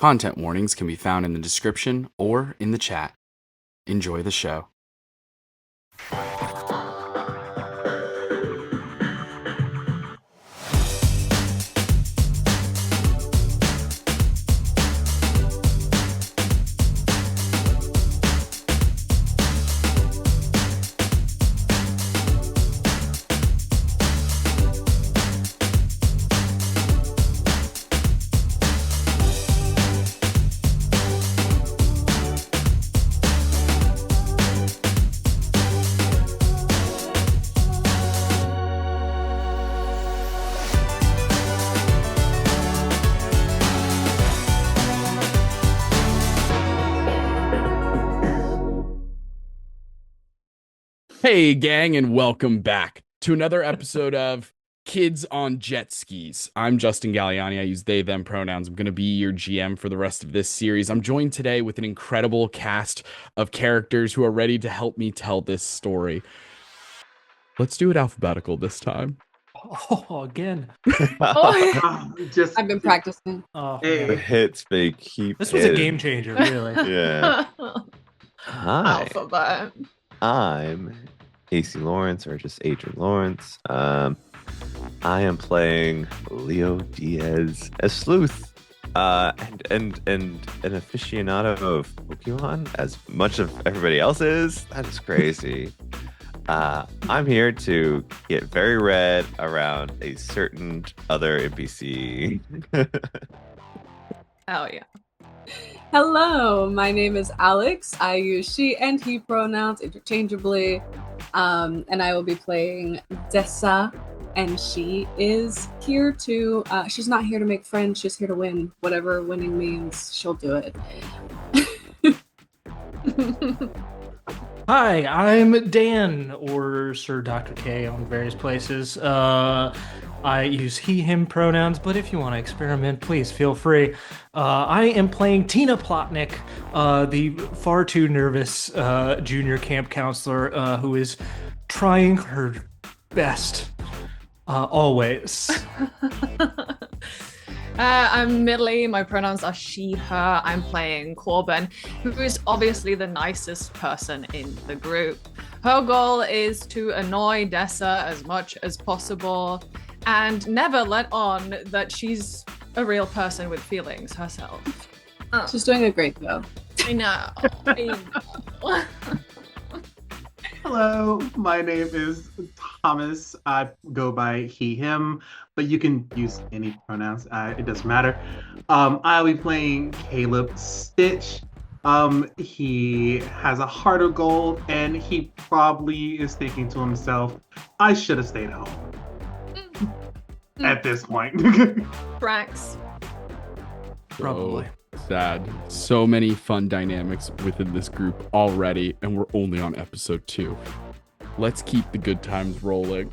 Content warnings can be found in the description or in the chat. Enjoy the show. Hey, gang, and welcome back to another episode of Kids on Jetskis. I'm Justin Galliani. I use they, them pronouns. I'm going to be your GM for the rest of this series. I'm joined today with an incredible cast of characters who are ready to help me tell this story. Let's do it alphabetical this time. Oh, again. I've been practicing. Oh, The man. hits they keep. This was a hitting. game changer, really. Yeah. Hi, Alphabet. I'm Casey Lawrence, or just Adrian Lawrence. I am playing Leo Diaz as Sleuth, and an aficionado of Pokemon, as much of everybody else is. That is crazy. I'm here to get very red around a certain other NPC. Oh yeah. Hello, my name is Alex. I use she and he pronouns interchangeably, and I will be playing Dessa, and she is here to, she's not here to make friends, she's here to win. Whatever winning means, she'll do it. Hi, I'm Dan, or Sir Dr. K on various places. I use he, him pronouns, but if you want to experiment, please feel free. I am playing Tina Plotnick, the far too nervous junior camp counselor who is trying her best always. I'm Millie. My pronouns are she, her. I'm playing Corbin, who is obviously the nicest person in the group. Her goal is to annoy Dessa as much as possible and never let on that she's a real person with feelings herself. She's doing a great job. I know. Hello, my name is Thomas. I go by he, him, but you can use any pronouns. It doesn't matter. I'll be playing Caleb Stitch. He has a heart of gold, and he probably is thinking to himself, I should have stayed home. At this point. Tracks. Probably. So sad. So many fun dynamics within this group already, and we're only on episode 2. Let's keep the good times rolling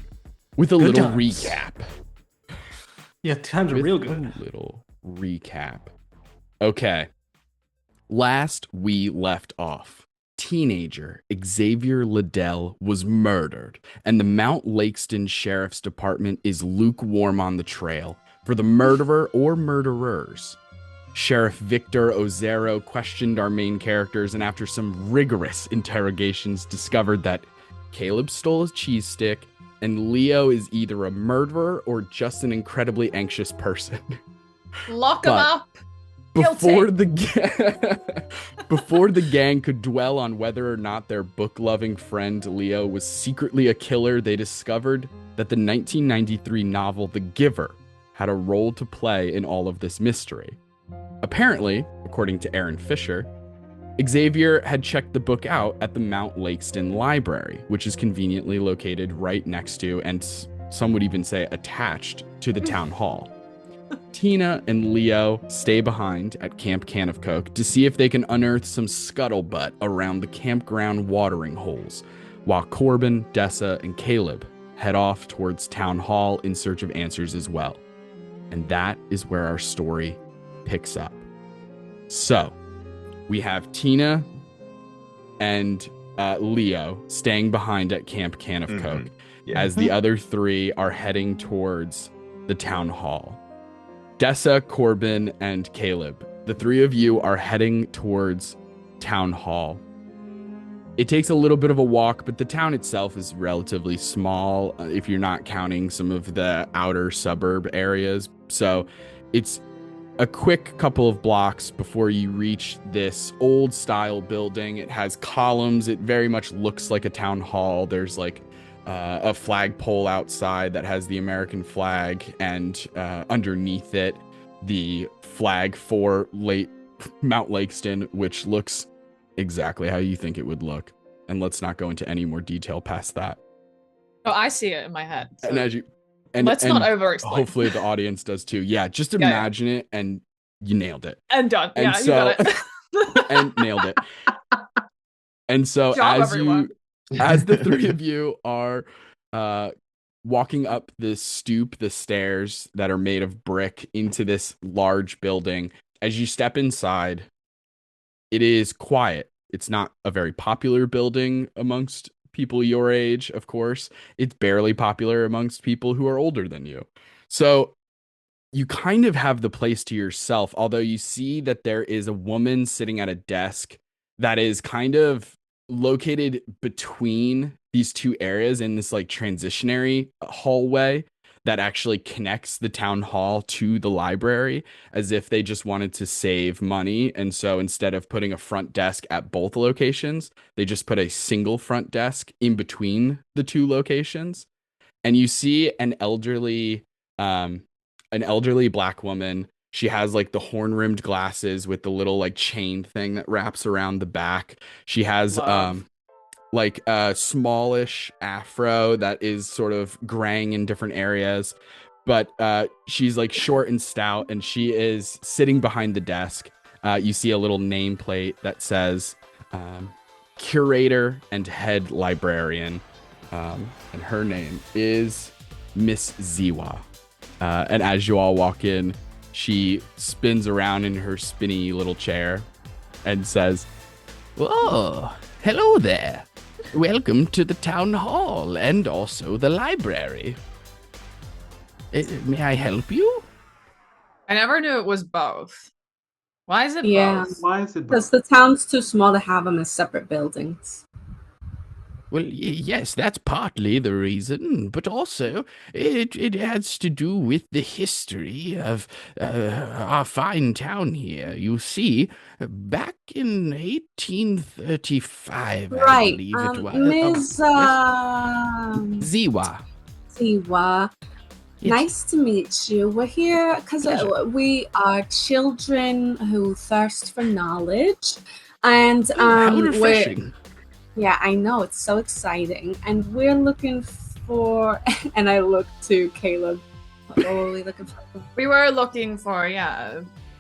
with a Good little times. recap. Yeah, times are With real good. A little recap. Okay. Last we left off, teenager Xavier Liddell was murdered, and the Mount Lakeston Sheriff's Department is lukewarm on the trail for the murderer or murderers. Sheriff Victor Ozero questioned our main characters, and after some rigorous interrogations, discovered that Caleb stole a cheese stick, and Leo is either a murderer or just an incredibly anxious person. Lock him But- up. Before the gang could dwell on whether or not their book-loving friend Leo was secretly a killer, they discovered that the 1993 novel The Giver had a role to play in all of this mystery. Apparently, according to Aaron Fisher, Xavier had checked the book out at the Mount Lakeston Library, which is conveniently located right next to, and some would even say attached to, the town hall. Tina and Leo stay behind at Camp Canofcoke to see if they can unearth some scuttlebutt around the campground watering holes, while Corbin, Dessa, and Caleb head off towards Town Hall in search of answers as well. And that is where our story picks up. So, we have Tina and Leo staying behind at Camp Canofcoke Yeah. as the other three are heading towards the town hall. Dessa, Corbin, and Caleb, the three of you are heading towards Town Hall. It takes a little bit of a walk, but the town itself is relatively small if you're not counting some of the outer suburb areas. So it's a quick couple of blocks before you reach this old style building. It has columns. It very much looks like a town hall. There's like a flagpole outside that has the American flag, and underneath it, the flag for Mount Lakeston, which looks exactly how you think it would look. And let's not go into any more detail past that. Oh, I see it in my head. So Let's not over-explain. Hopefully the audience does too. Yeah, just imagine it, and you nailed it. And done. And you got it. And nailed it. And so as the three of you are walking up this stoop, the stairs that are made of brick into this large building, as you step inside, it is quiet. It's not a very popular building amongst people your age, of course. It's barely popular amongst people who are older than you. So you kind of have the place to yourself, although you see that there is a woman sitting at a desk that is kind of located between these two areas in this like transitionary hallway that actually connects the town hall to the library, as if they just wanted to save money. And so instead of putting a front desk at both locations, they just put a single front desk in between the two locations. And you see an elderly black woman. She has like the horn-rimmed glasses with the little like chain thing that wraps around the back. She has like a smallish afro that is sort of graying in different areas, but she's like short and stout, and she is sitting behind the desk. You see a little nameplate that says curator and head librarian, and her name is Miss Ziwa. And as you all walk in, she spins around in her spinny little chair and says, "Oh, hello there. Welcome to the town hall and also the library. May I help you?" I never knew it was both. Why is it both? Why is it both? Because the town's too small to have them as separate buildings. Well, yes, that's partly the reason, but also it has to do with the history of our fine town here. You see, back in 1835, I believe it was. Ms. Ziwa. Ziwa. Yes. Nice to meet you. We're here because we are children who thirst for knowledge. And how refreshing. Yeah, I know. It's so exciting. And we're looking for... And I look to Caleb. What were we looking for? We were looking for,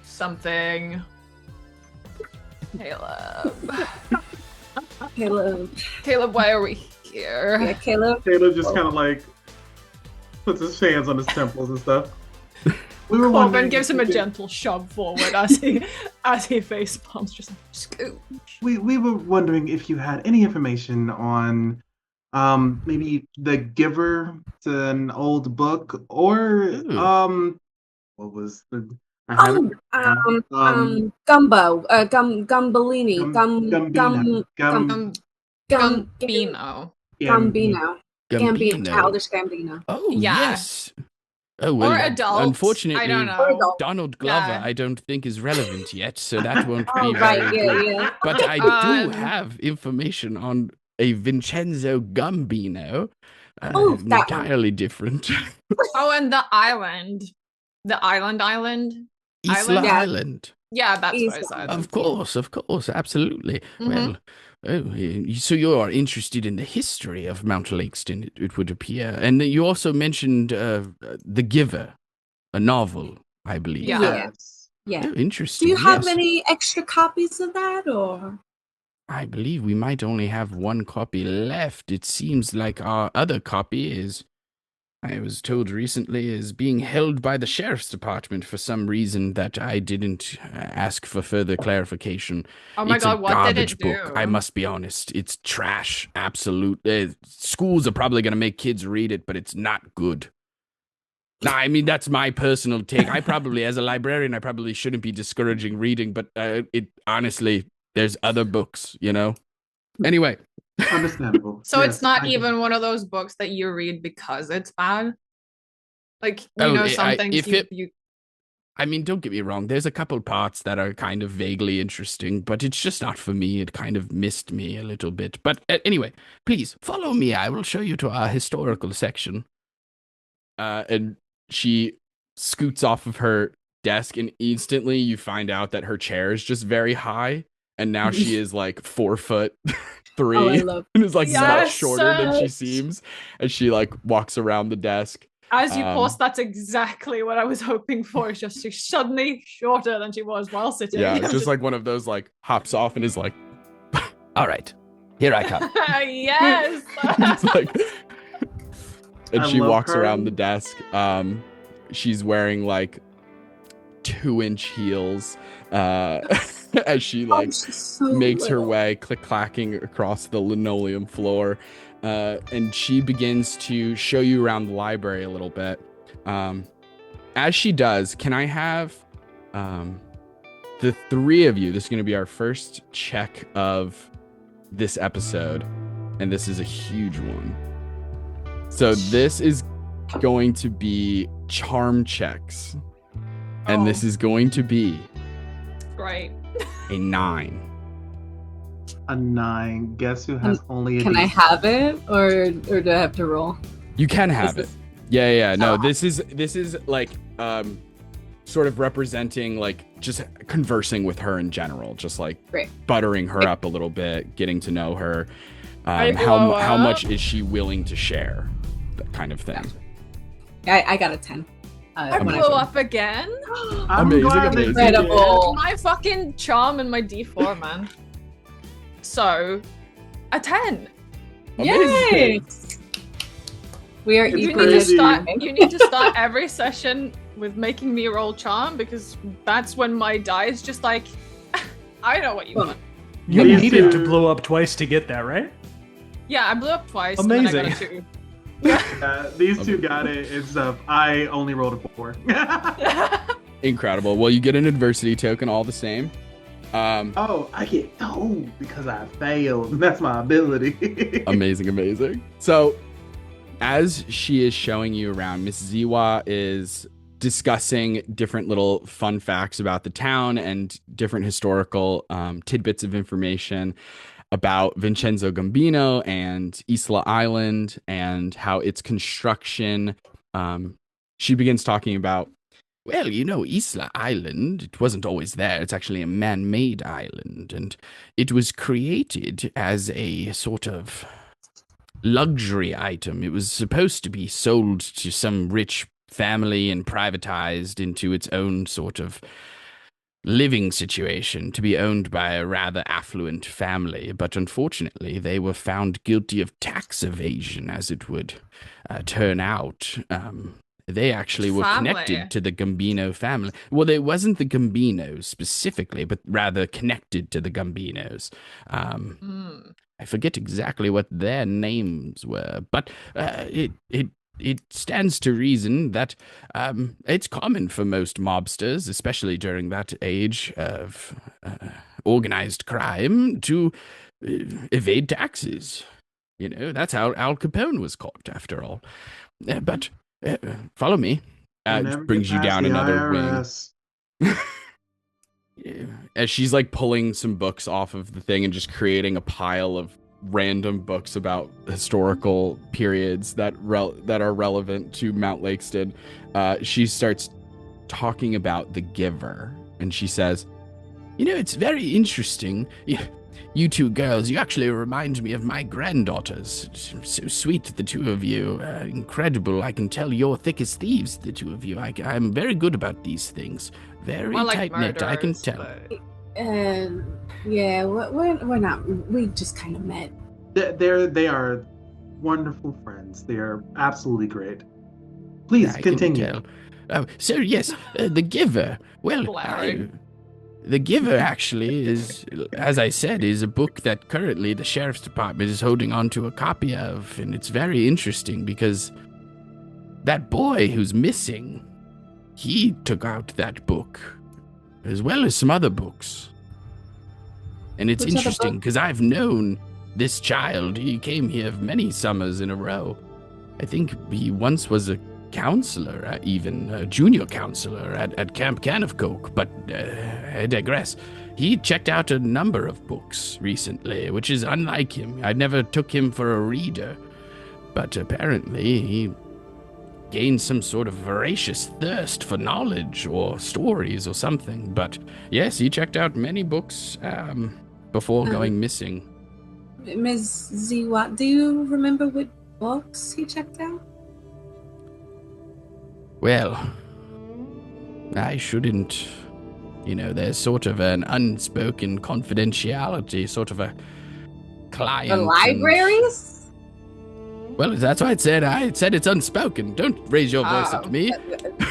something. Caleb, why are we here? Yeah, Caleb. Caleb just kind of like puts his hands on his temples and stuff. Corbin gives him a gentle shove forward as he face palms, just scoot. We were wondering if you had any information on maybe The Giver. It's an old book, or what was the Gumbo, Gumbellini, Gambino. Childish Gambino. Oh, Yeah. yes. Oh, well, Or adult. unfortunately, I don't know. Donald Glover, Yeah. I don't think is relevant yet, so that won't be Oh, very right, good. yeah. But I do have information on a Vincenzo Gambino. That one. Entirely different. Oh, and the island. The island? Isla Yeah. Island. Yeah, that's what I Isla. said. Of course, absolutely. Mhm. Well, so you are interested in the history of Mount Lakeston, it would appear. And you also mentioned The Giver, a novel, I believe. Yeah. Yeah. Oh, interesting. Do you have yes. any extra copies of that, or? I believe we might only have one copy left. It seems like our other copy is, I was told recently, is being held by the sheriff's department for some reason that I didn't ask for further clarification. Oh my It's god, a what did garbage it do? book. I must be honest. It's trash. Absolute. Schools are probably going to make kids read it, but it's not good. Nah, I mean, that's my personal take. I probably, as a librarian, I probably shouldn't be discouraging reading, but it honestly, there's other books, you know? Anyway. Understandable. So Yes, it's not I get even it. one of those books that you read because it's bad? Like, Oh, some things you I mean, don't get me wrong. There's a couple parts that are kind of vaguely interesting, but it's just not for me. It kind of missed me a little bit. But anyway, please follow me. I will show you to our historical section. And she scoots off of her desk, and instantly you find out that her chair is just very high, and now she is like 4'3" Oh, I love and is like much Yes, shorter than she sir. seems. And she like walks around the desk. as you pause, that's exactly what I was hoping for. It's just she's suddenly shorter than she was while sitting. Yeah, just like one of those like hops off and is like, all right, here I come. Yes. It's like, and I she love walks her. around the desk. She's wearing like 2-inch heels as she like she's so makes her little. way click-clacking across the linoleum floor, and she begins to show you around the library a little bit. As she does, can I have the three of you, this is going to be our first check of this episode, and this is a huge one. So this is going to be charm checks, and this is going to be Great. a 9. A 9. Guess who has only a Can I D? have it, or do I have to roll? You can have This it. is- Yeah. No, Oh. this is like sort of representing like just conversing with her in general, just like Great. buttering her up a little bit, getting to know her. I How blow how up. much is she willing to share? That kind of thing. I got a 10. I when blew up again. I'm Amazing, glad they amazing. did it. Incredible. My fucking charm and my D4, man. So, a 10. Yay! We are It's You equal. need to crazy. start. You need to start every session with making me roll charm, because that's when my die is just like, I know what you want. You Me needed too. to blow up twice to get that, right? Yeah, I blew up twice. And then I got a Amazing. 2. These two got it and stuff. I only rolled a 4. Incredible. Well, you get an adversity token all the same. Oh, I get because I failed. That's my ability. Amazing. So, as she is showing you around, Miss Ziwa is discussing different little fun facts about the town and different historical tidbits of information about Vincenzo Gambino and Isla Island and how its construction. She begins talking about, well, you know, Isla Island, it wasn't always there. It's actually a man-made island, and it was created as a sort of luxury item. It was supposed to be sold to some rich family and privatized into its own sort of living situation, to be owned by a rather affluent family. But unfortunately, they were found guilty of tax evasion, as it would turn out. They actually were Family. connected to the Gambino family. Well, it wasn't the Gambinos specifically, but rather connected to the Gambinos. I forget exactly what their names were, but it stands to reason that it's common for most mobsters, especially during that age of organized crime, to evade taxes. You know, that's how Al Capone was caught, after all. But follow me. Never Brings get you past down the another wing. IRS. As she's like pulling some books off of the thing and just creating a pile of random books about historical periods that are relevant to Mount Lakeston, she starts talking about the Giver, and she says, you know, it's very interesting. You two girls, you actually remind me of my granddaughters. So sweet, the two of you. Incredible. I can tell you're thick as thieves, the two of you. I'm very good about these things. Very More like tight-knit, I can murderers, tell. but- Yeah, we're not. We just kind of met. They are wonderful friends. They are absolutely great. Please I can continue. tell. So yes, the Giver. Well, Blaring. the Giver actually is, as I said, is a book that currently the sheriff's department is holding on to a copy of, and it's very interesting because that boy who's missing, he took out that book, as well as some other books. And it's Which other interesting book? because I've known this child. He came here many summers in a row. I think he once was a counselor, even a junior counselor at Camp Canofcoke, but I digress. He checked out a number of books recently, which is unlike him. I never took him for a reader, but apparently he gained some sort of voracious thirst for knowledge or stories or something. But yes, he checked out many books before going missing. Ms. Ziwa, do you remember what books he checked out? Well, I shouldn't. There's sort of an unspoken confidentiality, sort of a client. The libraries? Well, that's why I said it's unspoken. Don't raise your voice at me.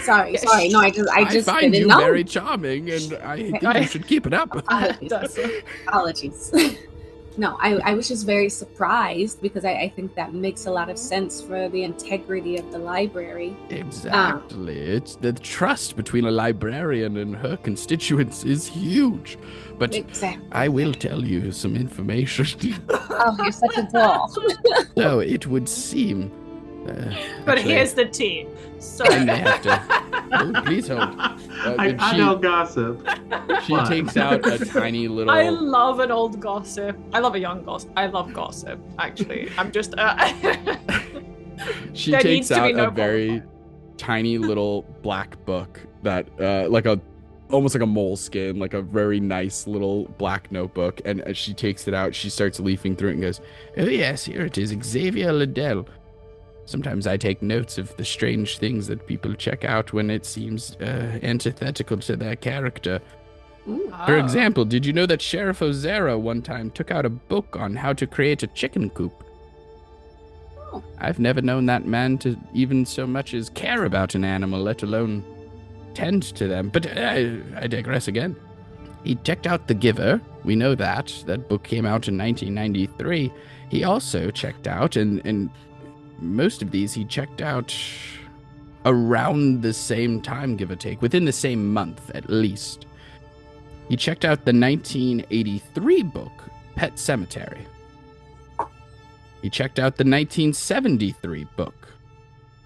Sorry. No, I just find didn't you know. very charming, and I think you should keep it up. Apologies. No, I was just very surprised because I think that makes a lot of sense for the integrity of the library. Exactly. It's the trust between a librarian and her constituents is huge. But Exactly. I will tell you some information. Oh, you're such a doll. So it would seem. But actually, here's the tea. So I may have to. Oh, please hold. I don't gossip. She takes out a tiny little. I love an old gossip. I love a young gossip. I love gossip, actually. I'm just. She There takes needs to be out no a very tiny little black book that, almost like a moleskin, like a very nice little black notebook. And as she takes it out, she starts leafing through it and goes, "Oh yes, here it is, Xavier Liddell. Sometimes I take notes of the strange things that people check out when it seems antithetical to their character. For example, did you know that Sheriff Ozera one time took out a book on how to create a chicken coop? Oh. I've never known that man to even so much as care about an animal, let alone tend to them. But I digress again. He checked out The Giver. We know that. That book came out in 1993. He also checked out, and most of these he checked out around the same time, give or take, within the same month at least. He checked out the 1983 book, Pet Cemetery. He checked out the 1973 book,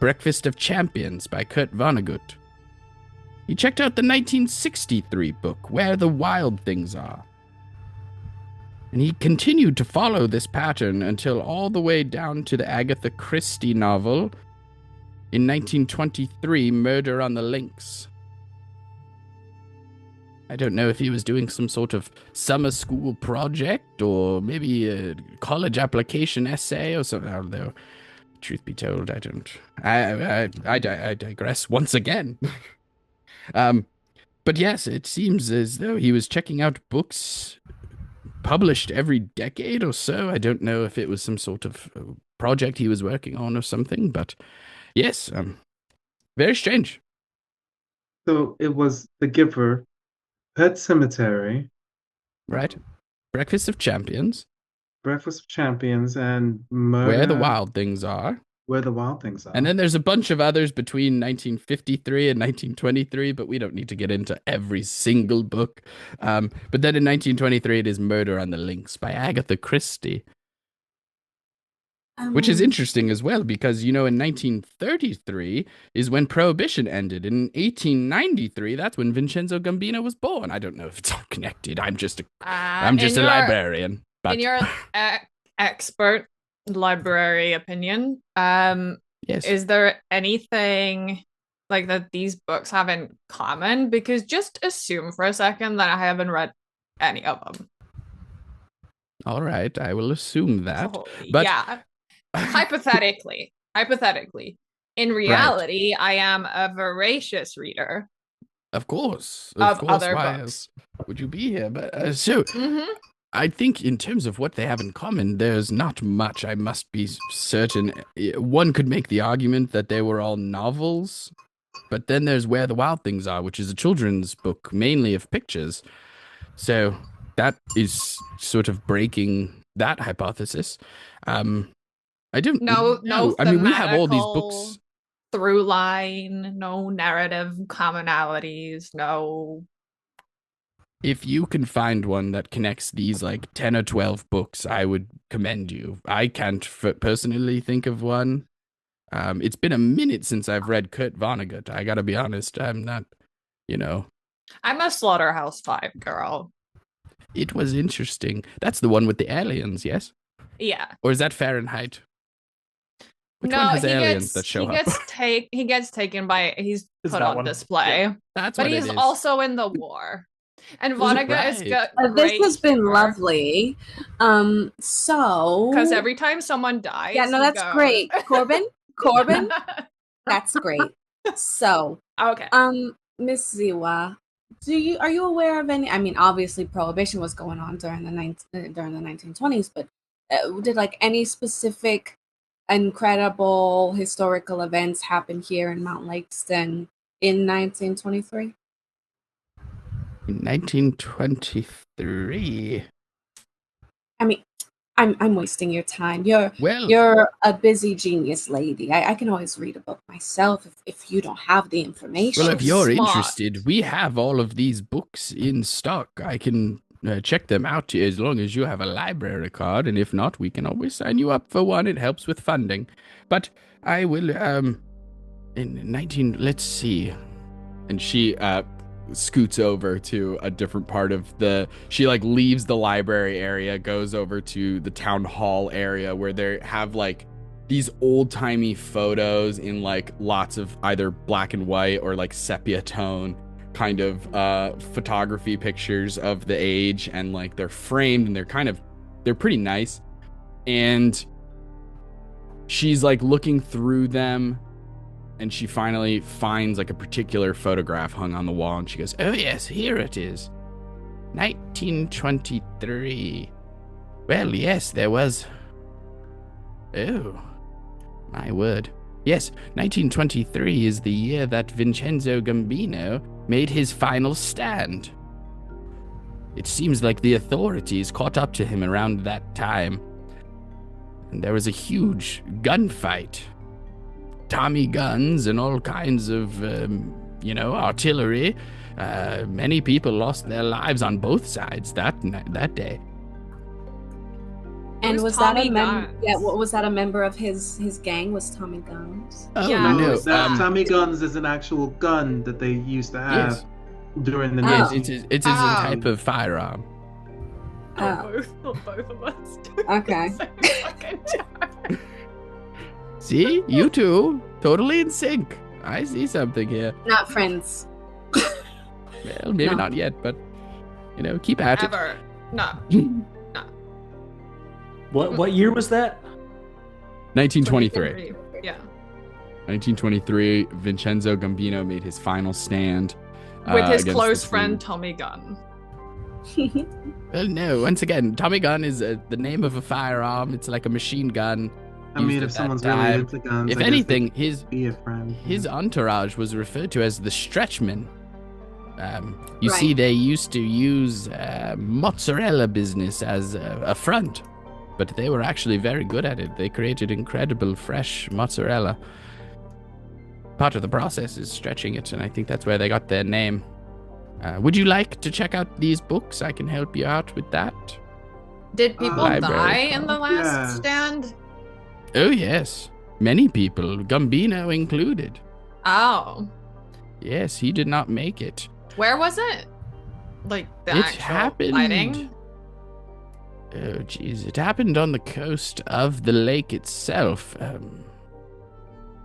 Breakfast of Champions by Kurt Vonnegut. He checked out the 1963 book, Where the Wild Things Are. And he continued to follow this pattern until all the way down to the Agatha Christie novel in 1923, Murder on the Links. I don't know if he was doing some sort of summer school project or maybe a college application essay or something. Although, truth be told, I don't. I digress once again. But yes, it seems as though he was checking out books published every decade or so. I don't know if it was some sort of project he was working on or something, but yes, very strange. So it was The Giver, Pet Cemetery, Right? Breakfast of Champions, Breakfast of Champions, and Murder. Where the Wild Things Are. Where the Wild Things Are. And then there's a bunch of others between 1953 and 1923, but we don't need to get into every single book. But then in 1923, it is Murder on the Links by Agatha Christie, which is interesting as well, because, in 1933 is when Prohibition ended. In 1893, that's when Vincenzo Gambino was born. I don't know if it's all connected. I'm just a librarian. But in your expert library opinion, yes. is there anything like that these books have in common? Because just assume for a second that I haven't read any of them. All right, I will assume that. Oh, But yeah. Hypothetically, in reality, I am a voracious reader. Of course, Of other why books. else would you be here? But I think in terms of what they have in common, there's not much. I must be certain. One could make the argument that they were all novels, but then there's Where the Wild Things Are, which is a children's book, mainly of pictures. So that is sort of breaking that hypothesis. I don't know. I mean, we have all these books. through line, no narrative commonalities, no. If you can find one that connects these like 10 or 12 books, I would commend you. I can't personally think of one. It's been a minute since I've read Kurt Vonnegut. I gotta be honest. I'm not, you know. I'm a Slaughterhouse-5 girl. It was interesting. That's the one with the aliens, yes? Yeah. Or is that Fahrenheit? Which No, one has he aliens gets that show he up? gets taken by he's Is put that on one? display. Yeah. That's But what he's it is. also in the war. And Vonnegut is Right. good. This has been lovely. So Because every time someone dies, yeah, no, he that's goes. great, Corbin, that's great. So, Okay. Miss Ziwa, are you aware of any? I mean, obviously, Prohibition was going on during the 1920s, but did like any specific incredible historical events happen here in Mount Lakeston in 1923? In 1923. I mean, I'm wasting your time. You're Well, a busy genius lady. I can always read a book myself if you don't have the information. well, if you're Smart. interested, we have all of these books in stock. I can check them out as long as you have a library card, and if not, we can always sign you up for one. It helps with funding. But I will, let's see. And she scoots over to a different part of she like leaves the library area, goes over to the town hall area where they have like these old-timey photos in like lots of either black and white or like sepia tone kind of photography pictures of the age, and like they're framed and they're pretty nice. And she's like looking through them, and she finally finds like a particular photograph hung on the wall, and she goes, "Oh yes, here it is. 1923. Well, yes, there was. Oh, my word. Yes, 1923 is the year that Vincenzo Gambino made his final stand. It seems like the authorities caught up to him around that time, and there was a huge gunfight. Tommy guns and all kinds of, artillery. Many people lost their lives on both sides that day." And Who's was that Tommy a member? Guns? Yeah, what was that? A member of his gang was Tommy Guns. Oh, Yeah. no. Tommy guns is an actual gun that they used to have Yes. during the Yes, 19. it's a type of firearm. Oh, Both of us. okay. See? You two, totally in sync. I see something here. Not friends. Well, maybe No. not yet, but, keep at it. Ever. No. What year was that? 1923. Yeah. 1923, Vincenzo Gambino made his final stand. With his against close the friend Swede. Tommy Gunn. Well, no, once again, Tommy gun is the name of a firearm. It's like a machine gun. I mean, used if at someone's that really time. into guns, If I guess they anything, could be a friend. his entourage was referred to as the Stretchmen. You Right. see, they used to use mozzarella business as a front, but they were actually very good at it. They created incredible fresh mozzarella. Part of the process is stretching it, and I think that's where they got their name. Would you like to check out these books? I can help you out with that. Did people Library die in the last Yes. stand? Oh, yes. Many people, Gambino included. Oh. Yes, he did not make it. Where was it? Like the It actual happened. fighting? Oh, jeez. It happened on the coast of the lake itself.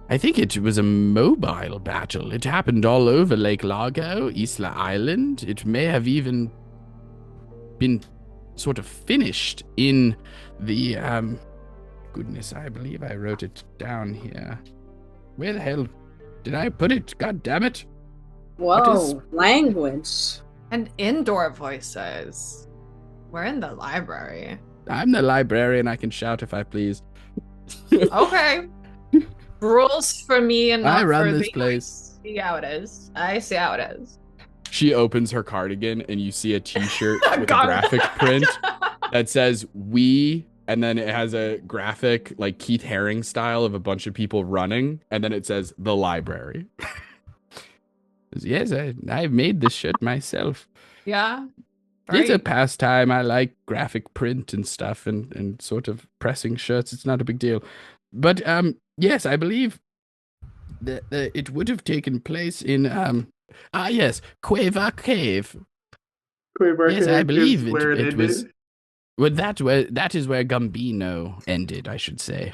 I think it was a mobile battle. It happened all over Lake Largo, Isla Island. It may have even been sort of finished in the, goodness, I believe I wrote it down here. Where the hell did I put it? God damn it. Whoa, language. And indoor voices. We're in the library. I'm the librarian. I can shout if I please. Okay. Rules for me and not I run for this thee. place. I see how it is. I see how it is. She opens her cardigan and you see a t-shirt with a God. graphic print that says, "We and then it has a graphic like Keith Haring style of a bunch of people running, and then it says the library. Yes, I've made this shit myself. Yeah. It's a Right. pastime. I like graphic print and stuff and sort of pressing shirts. It's not a big deal. But yes, I believe that it would have taken place in yes, Queva Cave. Quaver Yes, I Cave believe is where it it was. ended. Well, that is where Gambino ended, I should say.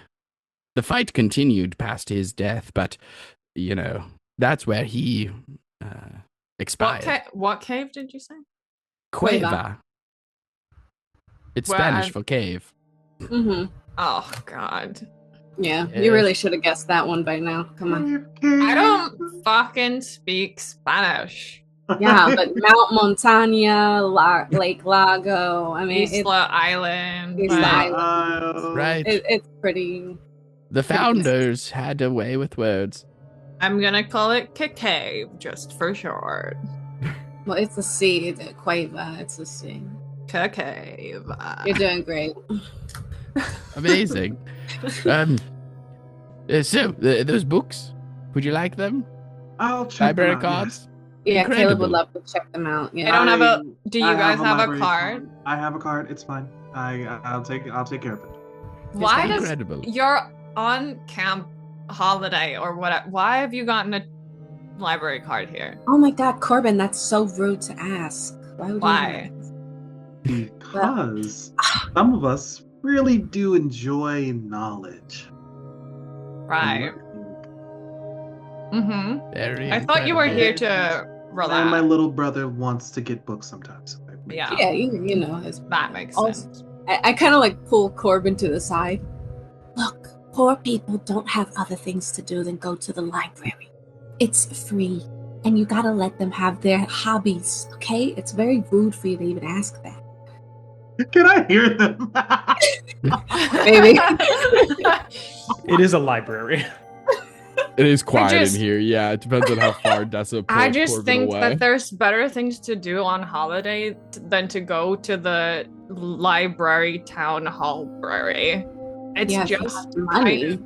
The fight continued past his death, but you know that's where he expired. What cave did you say? Cueva. It's Well, Spanish for cave. Mm-hmm. Oh God. Yeah, Yes. you really should have guessed that one by now. Come on. I don't fucking speak Spanish. Yeah, but Mount Montana, Lake Lago. I mean, Isla Island. Isla but Island. Right. It's pretty. The founders had a way with words. I'm gonna call it cave just for short. Well, it's a C. It's a Cueva. It's a C. Cave. You're doing great. Amazing. Those books, would you like them? I'll check them Library out, cards? Yeah, Caleb Incredible. would love to check them out. I Yeah. don't have a. Do you I guys have a library card? I have a card. It's fine. I'll take care of it. Why does Incredible. you're on camp holiday or what? Why have you gotten a library card here? Oh my God, Corbin, that's so rude to ask. Why would Why? you? Because some of us really do enjoy knowledge. Right. Mm-hmm. Very I thought you were incredible. here to And my relax. little brother wants to get books sometimes. Yeah. Yeah, you know his. That makes Also, sense. I kind of like pull Corbin to the side. Look, poor people don't have other things to do than go to the library. It's free, and you gotta let them have their hobbies, okay? It's very rude for you to even ask that. Can I hear them? Maybe. It is a library. It is quiet just- in here. Yeah, it depends on how far Dessa pulls I just Corbin think away. that there's better things to do on holiday than to go to the library town hall brewery. It's Yeah, if you just have money.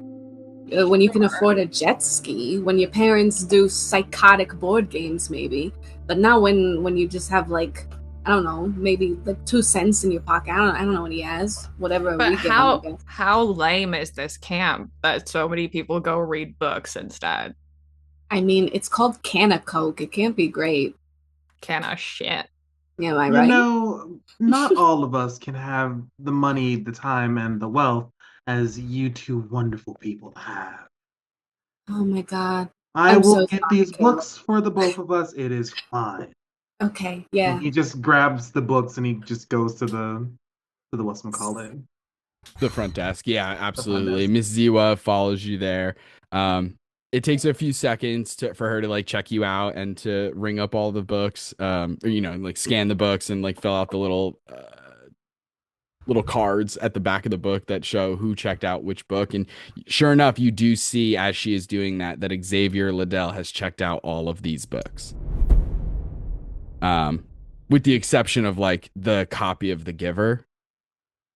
When you can afford a jet ski, when your parents do psychotic board games, maybe. But not when you just have like, I don't know, maybe like 2 cents in your pocket. I don't know what he has. Whatever. But we give him, I guess. how lame is this camp that so many people go read books instead? I mean, it's called Canofcoke. It can't be great. Can of shit. Yeah, am I You right? know, not all of us can have the money, the time, and the wealth as you two wonderful people have. Oh my God. I I'm will so get sorry, these Caleb. books for the both of us. It is fine. Okay, yeah. And he just grabs the books and he just goes to the whatchamacallit. The front desk. Yeah, absolutely. desk. Miss Ziwa follows you there. It takes a few seconds for her to like check you out and to ring up all the books. Or, like scan the books and like fill out the little cards at the back of the book that show who checked out which book. And sure enough, you do see as she is doing that Xavier Liddell has checked out all of these books. With the exception of like the copy of The Giver,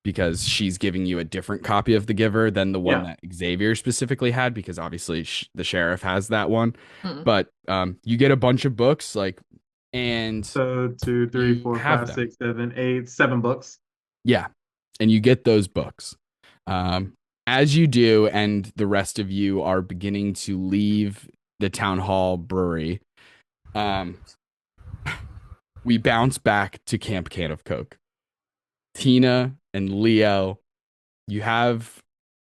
because she's giving you a different copy of The Giver than the one that Xavier specifically had, because obviously the sheriff has that one. Hmm. But you get a bunch of books, and So 2, 3, 4, have 5, them. 6, 7, 8, 7 books. yeah, and you get those books. As you do, and the rest of you are beginning to leave the town hall brewery, we bounce back to Camp Canofcoke. Tina and Leo, you have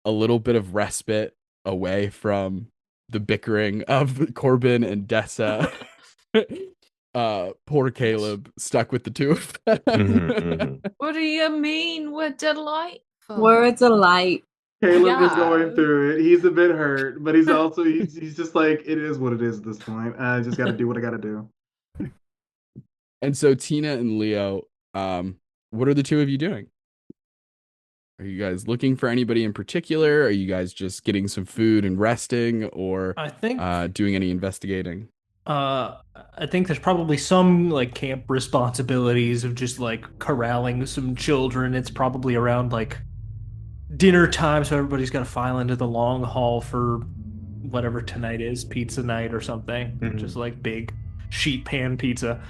a little bit of respite away from the bickering of Corbin and Dessa. Poor Caleb stuck with the two of them. What do you mean we're delightful? Words of light. Caleb is Yeah. going through it. He's a bit hurt, but he's also he's just like, it is what it is at this point. I just got to do what I got to do. And so Tina and Leo, what are the two of you doing? Are you guys looking for anybody in particular? Are you guys just getting some food and resting, or I think doing any investigating? I think there's probably some like camp responsibilities of just like corralling some children. It's probably around like dinner time, so everybody's got to file into the long hall for whatever tonight is, pizza night or something, just like big sheet pan pizza.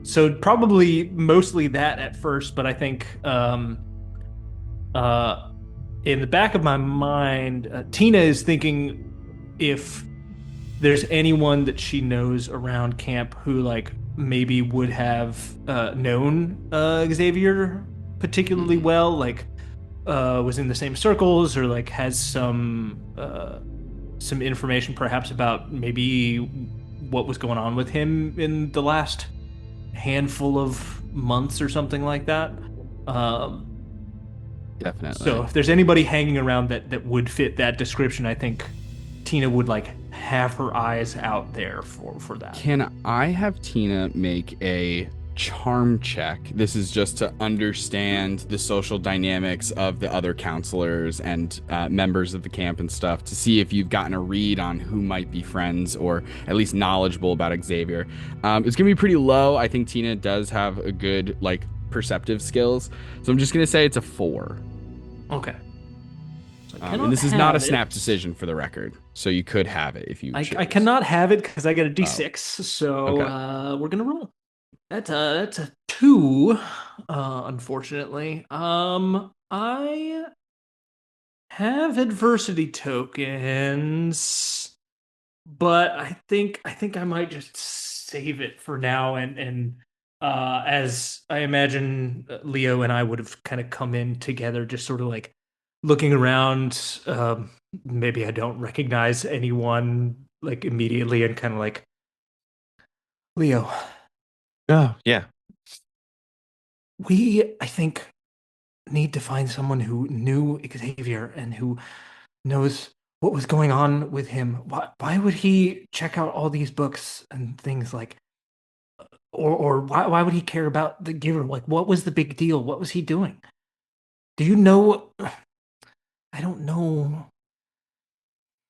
So probably mostly that at first, but I think in the back of my mind, Tina is thinking if there's anyone that she knows around camp who like maybe would have known Xavier particularly well, like was in the same circles or like has some information perhaps about maybe what was going on with him in the last handful of months or something like that. Definitely. So if there's anybody hanging around that would fit that description, I think Tina would like have her eyes out there for that. Can I have Tina make a charm check? This is just to understand the social dynamics of the other counselors and members of the camp and stuff, to see if you've gotten a read on who might be friends or at least knowledgeable about Xavier. It's gonna be pretty low. I think Tina does have a good like perceptive skills, so I'm just gonna say it's a 4. Okay. And this is not a snap decision for the record, so you could have it if you choose. I cannot have it because I get a D6, so Okay. we're gonna roll. That's a 2, unfortunately. I have adversity tokens, but I think I might just save it for now, and as I imagine Leo and I would have kind of come in together, just sort of like looking around. Maybe I don't recognize anyone like immediately, and kind of like, Leo, Oh, yeah. we, I think, need to find someone who knew Xavier and who knows what was going on with him. Why would he check out all these books and things like, or why would he care about the giver? Like, what was the big deal? What was he doing? Do you know? I don't know.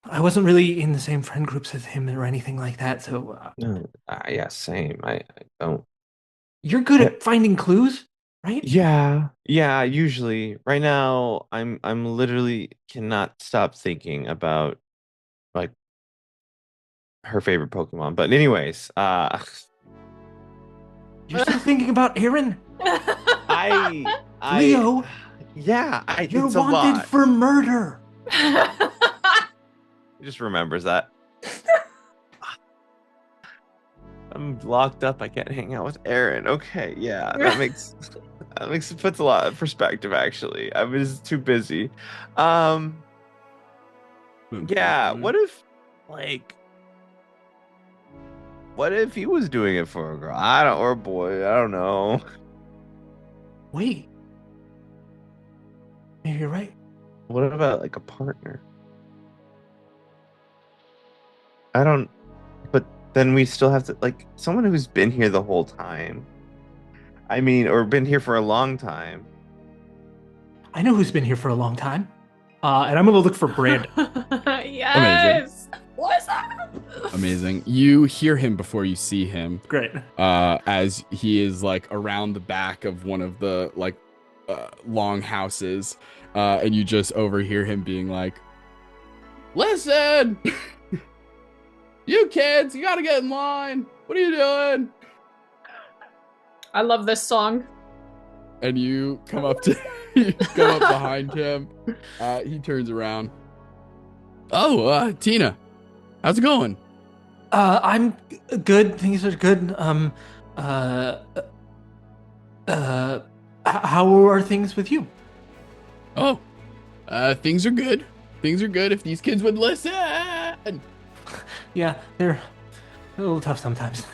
I wasn't really in the same friend groups as him or anything like that, so No, yeah, same. I don't. you're good at finding clues, right? Yeah, usually. Right now, I'm literally cannot stop thinking about like her favorite Pokemon. But anyways, You're still thinking about Aaron? I Leo, yeah, you're it's a wanted lot. for murder. He just remembers that. I'm locked up. I can't hang out with Aaron. Okay, yeah, that puts a lot of perspective. Actually, I was too busy. Yeah, what if he was doing it for a girl? Or a boy. I don't know. Wait. Maybe you're right. What about like a partner? But then we still have to like someone who's been here the whole time. I mean, or been here for a long time. I know who's been here for a long time. And I'm gonna look for Brandon. Yes. What's up? Amazing. You hear him before you see him. Great. As he is like around the back of one of the like long houses, and you just overhear him being like, "Listen, you kids, you gotta get in line. What are you doing?" I love this song. And you come up to you come up behind him. He turns around. Oh, Tina, how's it going? I'm good. Things are good. How are things with you? Oh, things are good. Things are good if these kids would listen. Yeah, they're a little tough sometimes.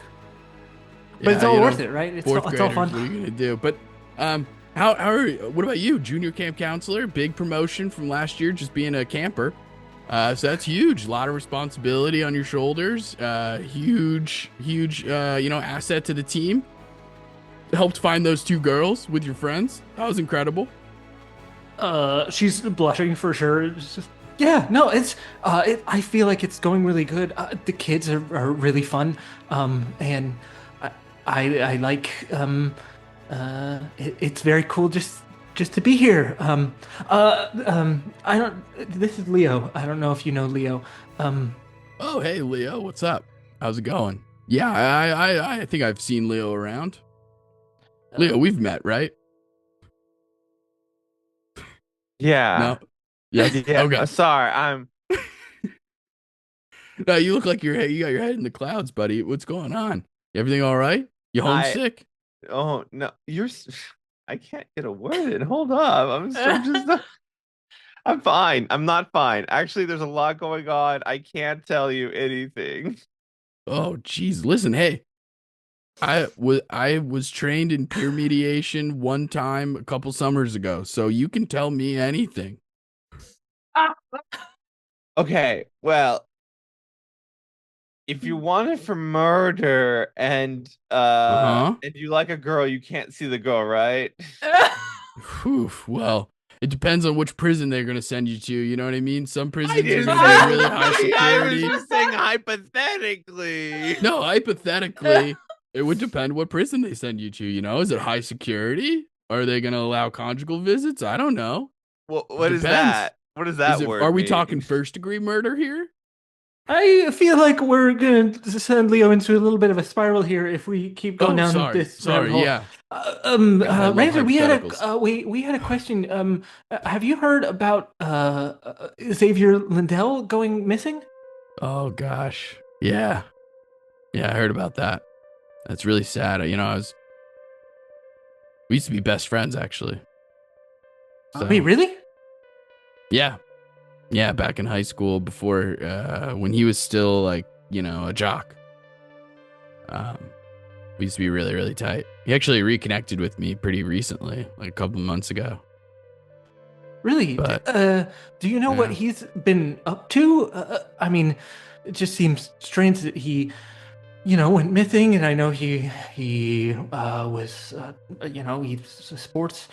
But it's all worth it, right? It's all fun. What are you gonna do? But how are you? What about you, junior camp counselor? Big promotion from last year, just being a camper. So that's huge. A lot of responsibility on your shoulders. Huge, asset to the team. Helped find those 2 girls with your friends. That was incredible. She's blushing for sure. It's just, yeah, no, it's I feel like it's going really good. The kids are really fun. And I like It's very cool just to be here. I don't. This is Leo. I don't know if you know Leo. Um, Oh, hey, Leo, what's up? How's it going? Yeah, I think I've seen Leo around. Leo, we've met, right? Yeah. No? Yes? Yeah. Okay. Sorry, I'm. No, you look like you got your head in the clouds, buddy. What's going on? Everything all right? You I. homesick? Oh no, I can't get a word in. Hold up. I'm just. I'm fine. I'm not fine. Actually, there's a lot going on. I can't tell you anything. Oh, geez. Listen, hey, I was trained in peer mediation one time a couple summers ago, so you can tell me anything. Okay, well, if you want it for murder Uh-huh. and you like a girl, you can't see the girl, right? Whew, well, it depends on which prison they're gonna send you to. You know what I mean? Some I prisons are didn't gonna say be really high I was security. just saying hypothetically. No, hypothetically, it would depend what prison they send you to. You know, is it high security? Are they gonna allow conjugal visits? I don't know. It What is depends. that? What does Is that it? word Are we mean? talking first degree murder here? I feel like we're gonna send Leo into a little bit of a spiral here if we keep going Oh, down sorry, this rabbit sorry. hole. Yeah. God, I love Razor, we had hypotheticals. we had a question. Have you heard about Xavier Lindell going missing? Oh gosh. Yeah. Yeah, I heard about that. That's really sad. You know, we used to be best friends actually. So Wait, really? yeah. Yeah, back in high school before when he was still like, a jock. Um we used to be really, really tight. He actually reconnected with me pretty recently, like a couple months ago. Really? But Do you know what yeah. he's been up to? I mean, it just seems strange that he, went missing, and I know he was, he's a sports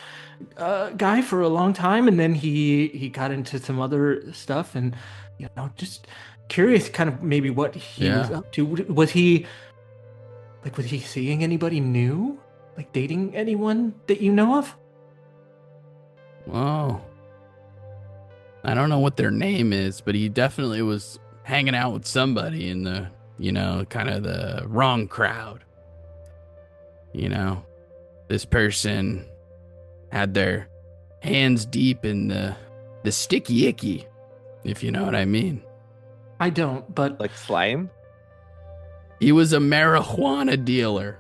guy for a long time, and then he got into some other stuff, and just curious, kind of maybe what he was Yeah. up to. Was he seeing anybody new, like dating anyone that you know of? Well, I don't know what their name is, but he definitely was hanging out with somebody in the, kind of the wrong crowd. You know, this person had their hands deep in the sticky icky, if you know what I mean. I don't, but Like slime? He was a marijuana dealer.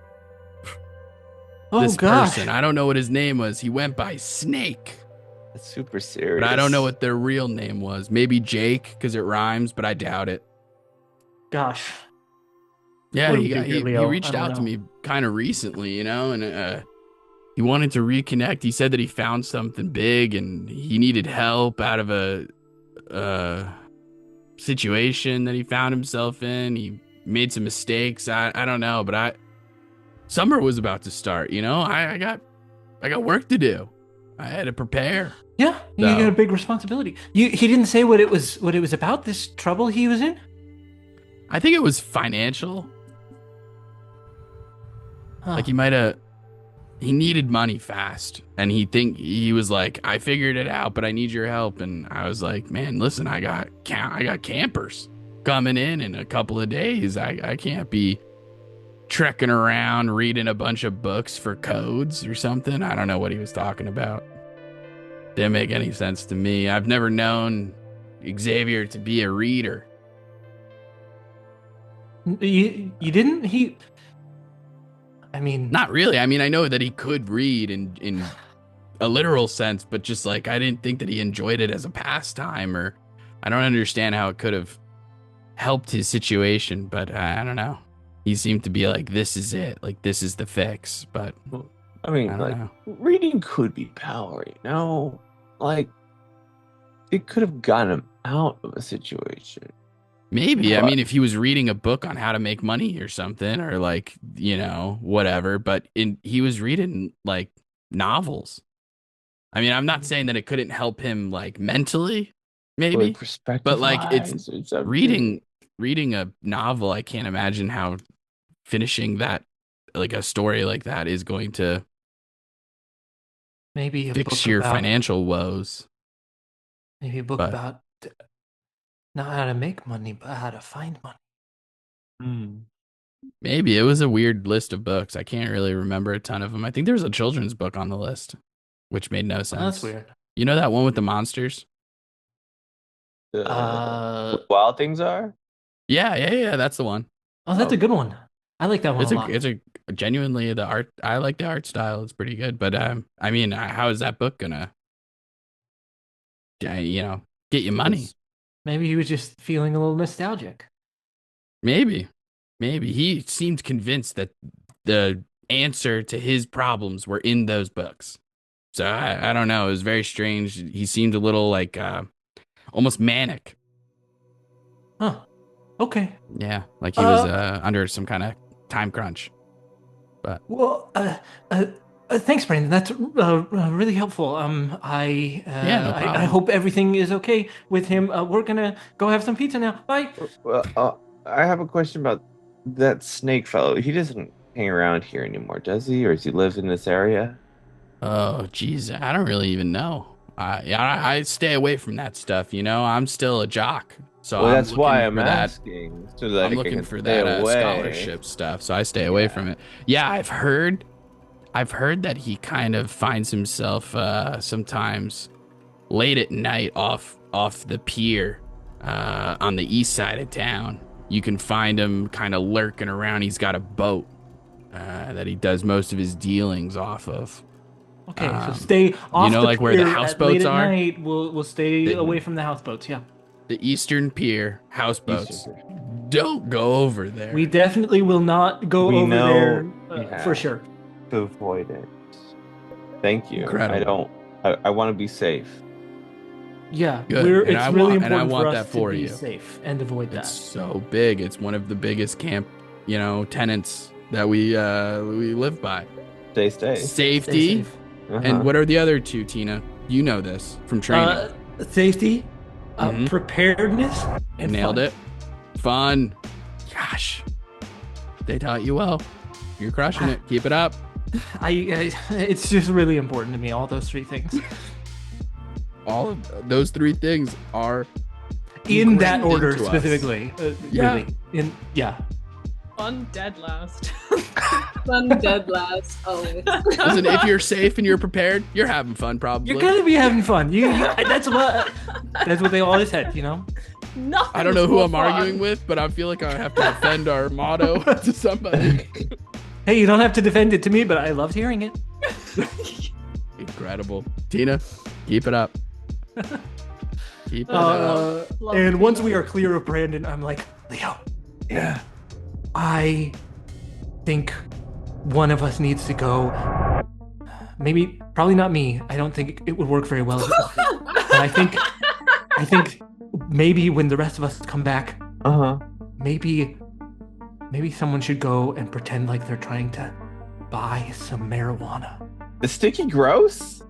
oh This gosh. person, I don't know what his name was. He went by Snake, That's super serious. but I don't know what their real name was. Maybe Jake, because it rhymes, but I doubt it. Gosh. Yeah, What do we he do here, he, he Leo? I reached don't out to know. me kind of recently, and he wanted to reconnect. He said that he found something big and he needed help out of a situation that he found himself in. He made some mistakes. I don't know, but summer was about to start. I got work to do. I had to prepare. Yeah, you got a big responsibility. He didn't say what it was about, this trouble he was in? I think it was financial. Huh. Like he needed money fast, and he was like, I figured it out, but I need your help. And I was like, man, listen, I got campers coming in a couple of days. I can't be trekking around reading a bunch of books for codes or something. I don't know what he was talking about. Didn't make any sense to me. I've never known Xavier to be a reader. You didn't? I mean, Not really. I mean, I know that he could read in a literal sense, but just like I didn't think that he enjoyed it as a pastime, or I don't understand how it could have helped his situation. But I don't know. He seemed to be like, this is it. Like, this is the fix. But I mean, I don't like know. reading could be power, Like it could have gotten him out of a situation. Maybe. I But- mean, if he was reading a book on how to make money or something, or like, whatever, but he was reading like novels. I mean, I'm not saying that it couldn't help him like mentally, maybe, Like perspective but like it's everything. reading a novel. I can't imagine how finishing that, like a story like that, is going to Maybe a Fix book your about financial woes. maybe a book but- about not how to make money, but how to find money. Maybe it was a weird list of books. I can't really remember a ton of them. I think there was a children's book on the list, which made no sense. Oh, that's weird. You know that one with the monsters? What wild things are? Yeah. That's the one. Oh, that's a good one. I like that one It's a lot. it's a genuinely the art. I like the art style. It's pretty good. But I mean, how is that book gonna, get you money? Maybe he was just feeling a little nostalgic. Maybe he seemed convinced that the answer to his problems were in those books. So I don't know. It was very strange. He seemed a little like almost manic. Huh. Okay. Yeah, like he was under some kind of time crunch. But Well, thanks, Brandon. That's really helpful. no I problem. hope everything is okay with him. We're gonna go have some pizza now. Bye. Well, I have a question about that snake fellow. He doesn't hang around here anymore, does he? Or does he live in this area? oh, geez, I don't really even know. I stay away from that stuff. I'm still a jock, so Well, I'm that's why looking I'm for that. asking. So that I'm I looking can for stay that away. scholarship stuff, so I stay away from it. Yeah, I've heard that he kind of finds himself sometimes late at night off the pier on the east side of town. You can find him kind of lurking around. He's got a boat that he does most of his dealings off of. Okay, so stay off the like where the pier houseboats late at are? night. We'll stay The- away from the houseboats. Yeah, The Eastern Pier houseboats. Don't go over there. we definitely will not go We over know- there yeah. for sure. To avoid it. Thank you. Incredible. I want to be safe. Yeah, Good. And it's I really want- and I important want for that us for to be you. safe and avoid It's that. so big. It's one of the biggest camp, tenants that we live by. Stay. Stay Safety. safe. And what are the other two, Tina? You know this from training. Safety, Mhm. preparedness, and Nailed fun. it. Fun. Gosh. They taught you well. You're crushing it. Keep it up. It's just really important to me. All those three things All of those three things are in that ingrained order into us. specifically. Yeah. Really. Fun dead last. Fun dead last, always. Listen, if you're safe and you're prepared, you're having fun probably. You're gonna be having fun. That's what they always said. Nothing. I don't know who I'm arguing with, but I feel like I have to defend our motto to somebody. Hey, you don't have to defend it to me, but I loved hearing it. Incredible. Tina, keep it up. Keep it up. Love And it. once we are clear of Brandon, I'm like, Leo, Yeah. I think one of us needs to go. Maybe, probably not me. I don't think it would work very well. But I think maybe when the rest of us come back, maybe someone should go and pretend like they're trying to buy some marijuana. The sticky gross?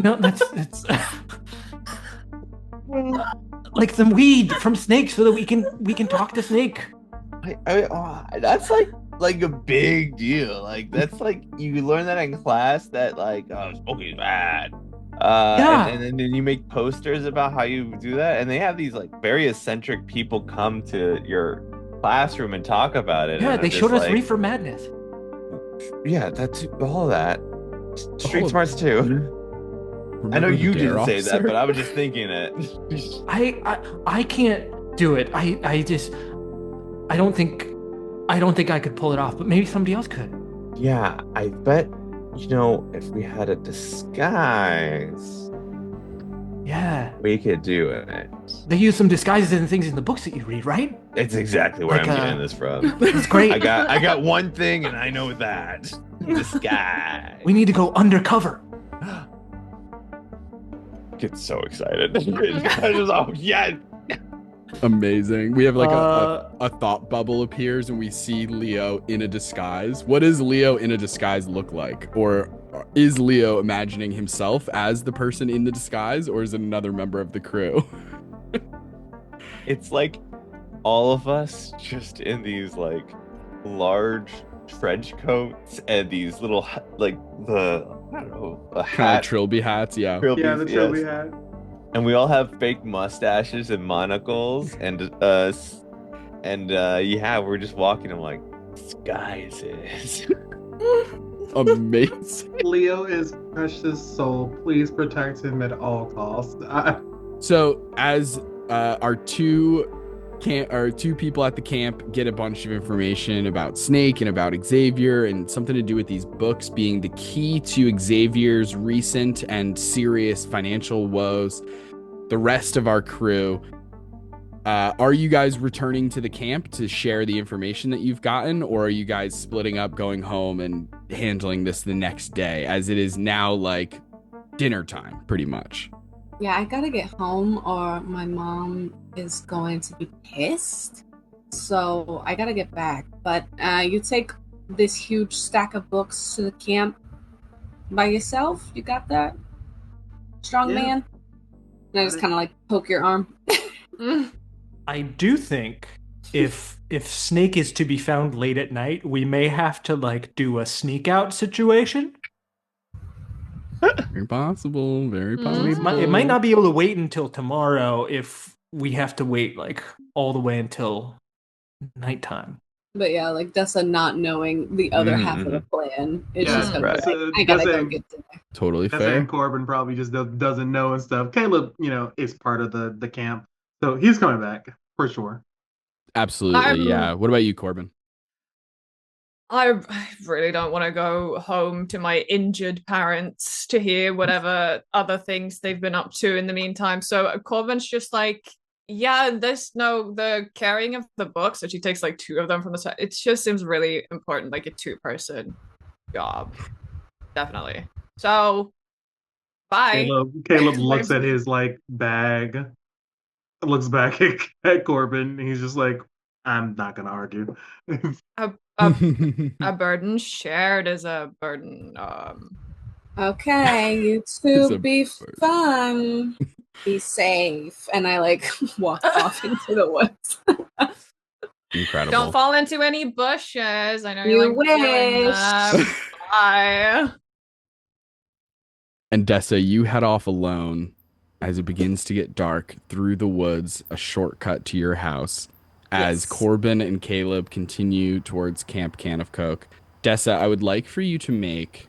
No, that's like some weed from Snake, so that we can talk to Snake. That's like a big deal. Like that's like you learn that in class that smoking's bad. Yeah. And then you make posters about how you do that, and they have these like very eccentric people come to your classroom and talk about it. Yeah, and they I'm showed just us like, Reefer Madness. Yeah, that's all that. Street All of smarts too. I know Remember you the dare didn't say that, officer? but I was just thinking it. I can't do it. I don't think I could pull it off, but maybe somebody else could. Yeah, I bet if we had a disguise, Yeah. we could do it. They use some disguises and things in the books that you read, right? It's exactly where Like, I'm getting this from. It's great. I got one thing and I know that. Disguise. We need to go undercover. Get so excited. Yeah. Amazing. We have like Uh, a thought bubble appears and we see Leo in a disguise. What does Leo in a disguise look like? Or is Leo imagining himself as the person in the disguise, or is it another member of the crew? It's like all of us just in these like large trench coats and these little like the I don't know a Kind of hat. trilby hats, yeah. Trilby, Yeah, the yes. trilby hat. And we all have fake mustaches and monocles and yeah, we're just walking. I'm like, disguises. Amazing. Leo is precious soul. Please protect him at all costs. So as our two people at the camp get a bunch of information about Snake and about Xavier and something to do with these books being the key to Xavier's recent and serious financial woes, the rest of our crew, are you guys returning to the camp to share the information that you've gotten, or are you guys splitting up, going home and handling this the next day, as it is now like dinner time pretty much? Yeah, I gotta get home or my mom is going to be pissed. So I gotta get back. But you take this huge stack of books to the camp by yourself? You got that? Strong Yeah. man? And I just kind of like poke your arm. I do think if Snake is to be found late at night, we may have to like do a sneak out situation. Very possible. Very Mm. possible. It might not be able to wait until tomorrow if we have to wait like all the way until nighttime. But yeah, like Dessa not knowing the other half of the plan. It's Yeah, just gonna right. be like, I gotta go Doesn't- get dinner. Totally Dessa fair. and Corbin probably just doesn't know and stuff. Caleb, is part of the camp, so he's coming back for sure. Absolutely, yeah. What about you, Corbin? I really don't want to go home to my injured parents to hear whatever other things they've been up to in the meantime. So Corbin's just like, yeah, the carrying of the books, and she takes like 2 of them from the side. It just seems really important, like a 2-person job. Definitely. So, bye. Caleb looks at his bag, looks back at Corbin, and he's just like, I'm not gonna argue. A burden shared is a burden. Okay, you It's two a be bird. fun. Be safe. And I walk off into the woods. Incredible. Don't fall into any bushes. I know You you like doing wish. that. Bye. And Dessa, you head off alone as it begins to get dark through the woods, a shortcut to your house, as Yes. Corbin and Caleb continue towards Camp Canofcoke. Dessa, I would like for you to make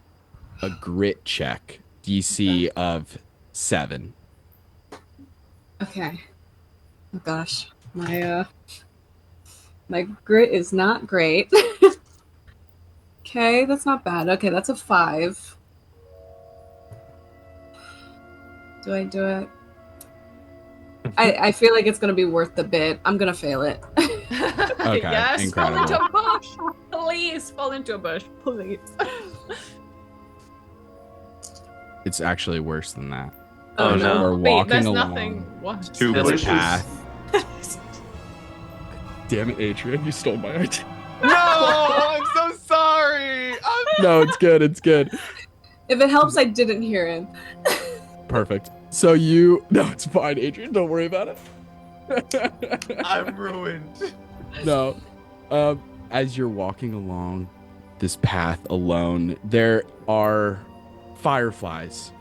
a grit check, DC of 7. Okay. Oh gosh. My grit is not great. Okay, that's not bad. Okay, that's a 5. Do I do it? I feel like it's gonna be worth the bit. I'm gonna fail it. Okay, Yes, incredible. fall into a bush. Please fall into a bush. Please. It's actually worse than that. Oh, no. We're Wait, walking there's along. nothing. What? Two There's a bushes. path. Damn it, Adrian, you stole my idea. No, I'm so sorry. No, it's good. It's good. If it helps, I didn't hear him. Perfect. So no, it's fine, Adrian. Don't worry about it. I'm ruined. No. As you're walking along this path alone, there are fireflies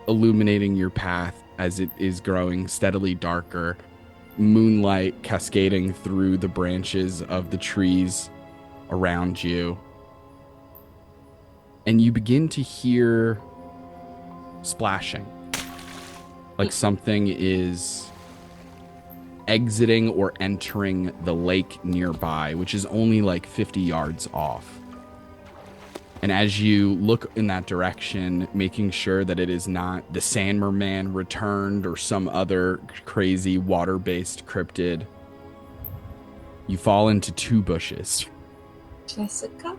illuminating your path as it is growing steadily darker, moonlight cascading through the branches of the trees around you. And you begin to hear splashing, like something is exiting or entering the lake nearby, which is only like 50 yards off. And as you look in that direction, making sure that it is not the Sandmer Man returned or some other crazy water-based cryptid, you fall into 2 bushes. Jessica?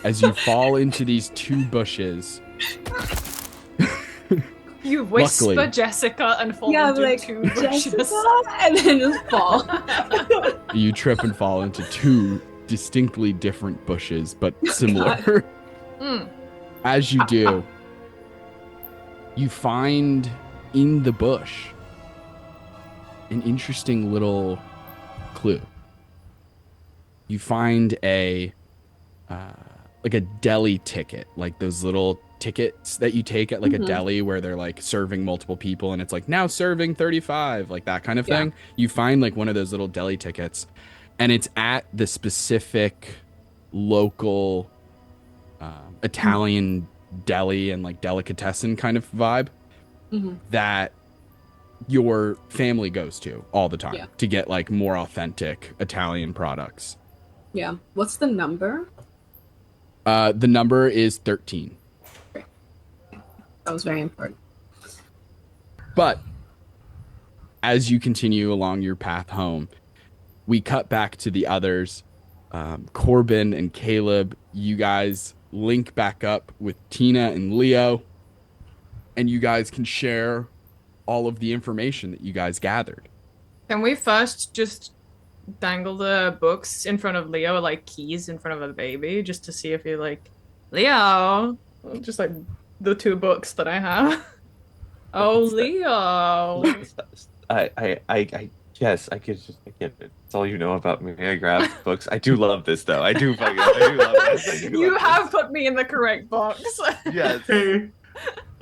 As you fall into these 2 bushes, You whisper Luckily. Jessica and fall Yeah, into like, 2 bushes. Jessica? And then just fall. you trip and fall into 2 distinctly different bushes, but similar. Mm. As you do, you find in the bush an interesting little clue. you find a uh, like a deli ticket, like those little tickets that you take at like a Mhm. deli where they're like serving multiple people and it's like now serving 35, like that kind of Yeah. thing. You find like one of those little deli tickets and it's at the specific local Italian deli and like delicatessen kind of vibe Mhm. that your family goes to all the time Yeah. to get like more authentic Italian products. Yeah. What's the number? The number is 13. That was very important. But as you continue along your path home, we cut back to the others. Corbin and Caleb, you guys link back up with Tina and Leo, and you guys can share all of the information that you guys gathered. Can we first just dangle the books in front of Leo like keys in front of a baby just to see if he like Leo? Just like the two books that I have. Oh, Leo. Yes, I get it. It's all you know about me. I grab books. I do love this though. I do love this. I do You love have this. put me in the correct box. Yes. Hey,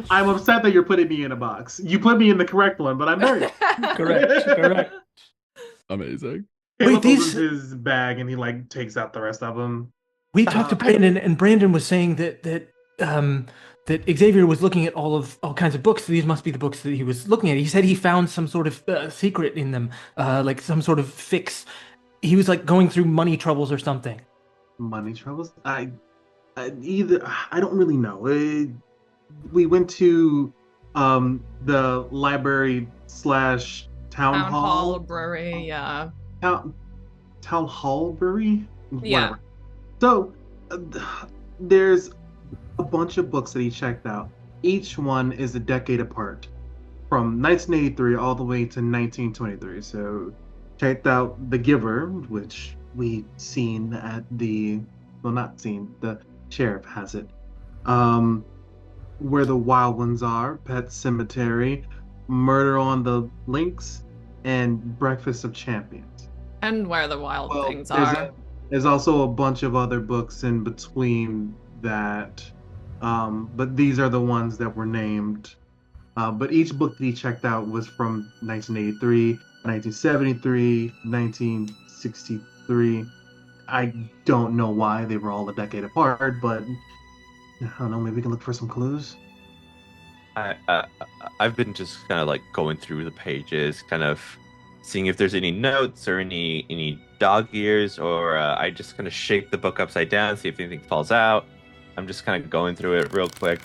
I'm upset that you're putting me in a box. You put me in the correct one, but I'm very Correct. Amazing. Caleb these- opens his bag and he like takes out the rest of them. We talked to Brandon, and Brandon was saying that Xavier was looking at all kinds of books. So these must be the books that he was looking at. He said he found some sort of secret in them, like some sort of fix. He was like going through money troubles or something. Money troubles? I don't really know. We went to the library slash town Town hall. library, yeah. Town hall brewery? Yeah. Whatever. So there's a bunch of books that he checked out. Each one is a decade apart, from 1983 all the way to 1923. So checked out The Giver, which we seen at the not seen, the sheriff has it. Where the Wild Ones Are, Pet Cemetery, Murder on the Links, and Breakfast of Champions. And where the wild Well, things are. there's also a bunch of other books in between that, but these are the ones that were named. But each book that he checked out was from 1983, 1973, 1963. I don't know why they were all a decade apart, but I don't know. Maybe we can look for some clues. I've been just kind of like going through the pages, kind of seeing if there's any notes or any dog ears, or I just kind of shake the book upside down, see if anything falls out. I'm just kind of going through it real quick.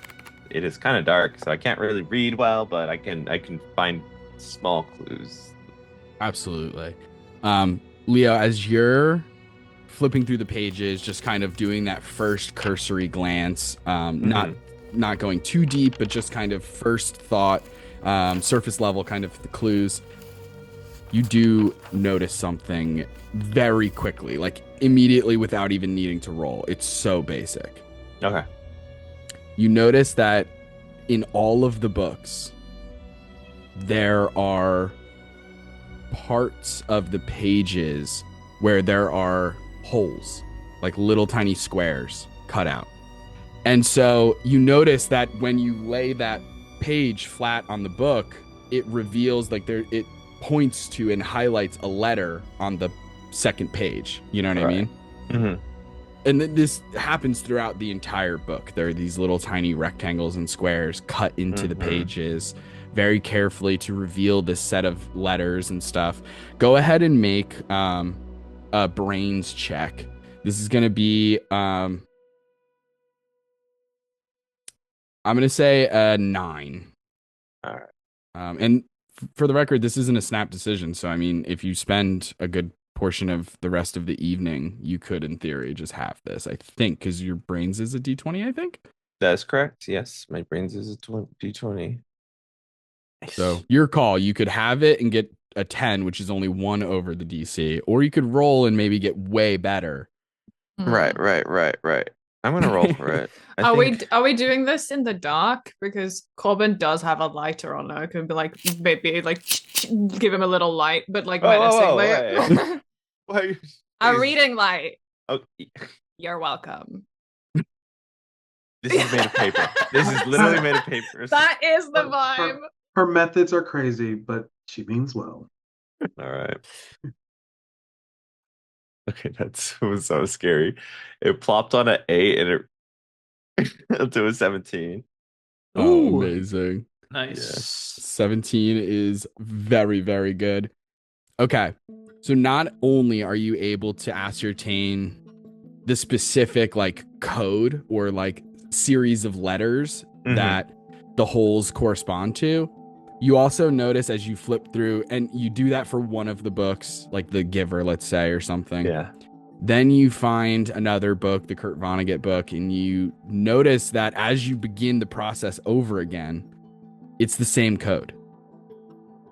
It is kind of dark, so I can't really read well, but I can find small clues. Absolutely. Leo, as you're flipping through the pages, just kind of doing that first cursory glance, not going too deep, but just kind of first thought, surface level kind of the clues, you do notice something very quickly, like immediately without even needing to roll. It's so basic. Okay. You notice that in all of the books, there are parts of the pages where there are holes, like little tiny squares cut out. And so you notice that when you lay that page flat on the book, it reveals like it points to and highlights a letter on the second page. You know what I mean? Mm-hmm. And this happens throughout the entire book. There are these little tiny rectangles and squares cut into the pages very carefully to reveal this set of letters and stuff. Go ahead and make a brains check. This is going to be, I'm going to say a 9. All right. And for the record, this isn't a snap decision. So, I mean, if you spend a good portion of the rest of the evening, you could, in theory, just have this, I think, because your brains is a D20, I think. That's correct. Yes, my brains is a D20. So your call. You could have it and get a 10, which is only 1 over the DC, or you could roll and maybe get way better. Right. I'm gonna roll for it. Are we doing this in the dark? Because Corbin does have a lighter on her. Could be like maybe like give him a little light, but like menacingly. Why? A reading light. Oh, You're welcome. this is made of paper. This is literally made of paper. That is the vibe. Her methods are crazy, but she means well. All right. Okay, was so scary. It plopped on an 8 and it to a 17. Oh, Ooh. amazing. Nice. 17 is very, very good. Okay. So not only are you able to ascertain the specific like code or like series of letters that the holes correspond to, you also notice as you flip through, and you do that for one of the books, like The Giver, let's say, or something. Yeah. Then you find another book, the Kurt Vonnegut book, and you notice that as you begin the process over again, it's the same code.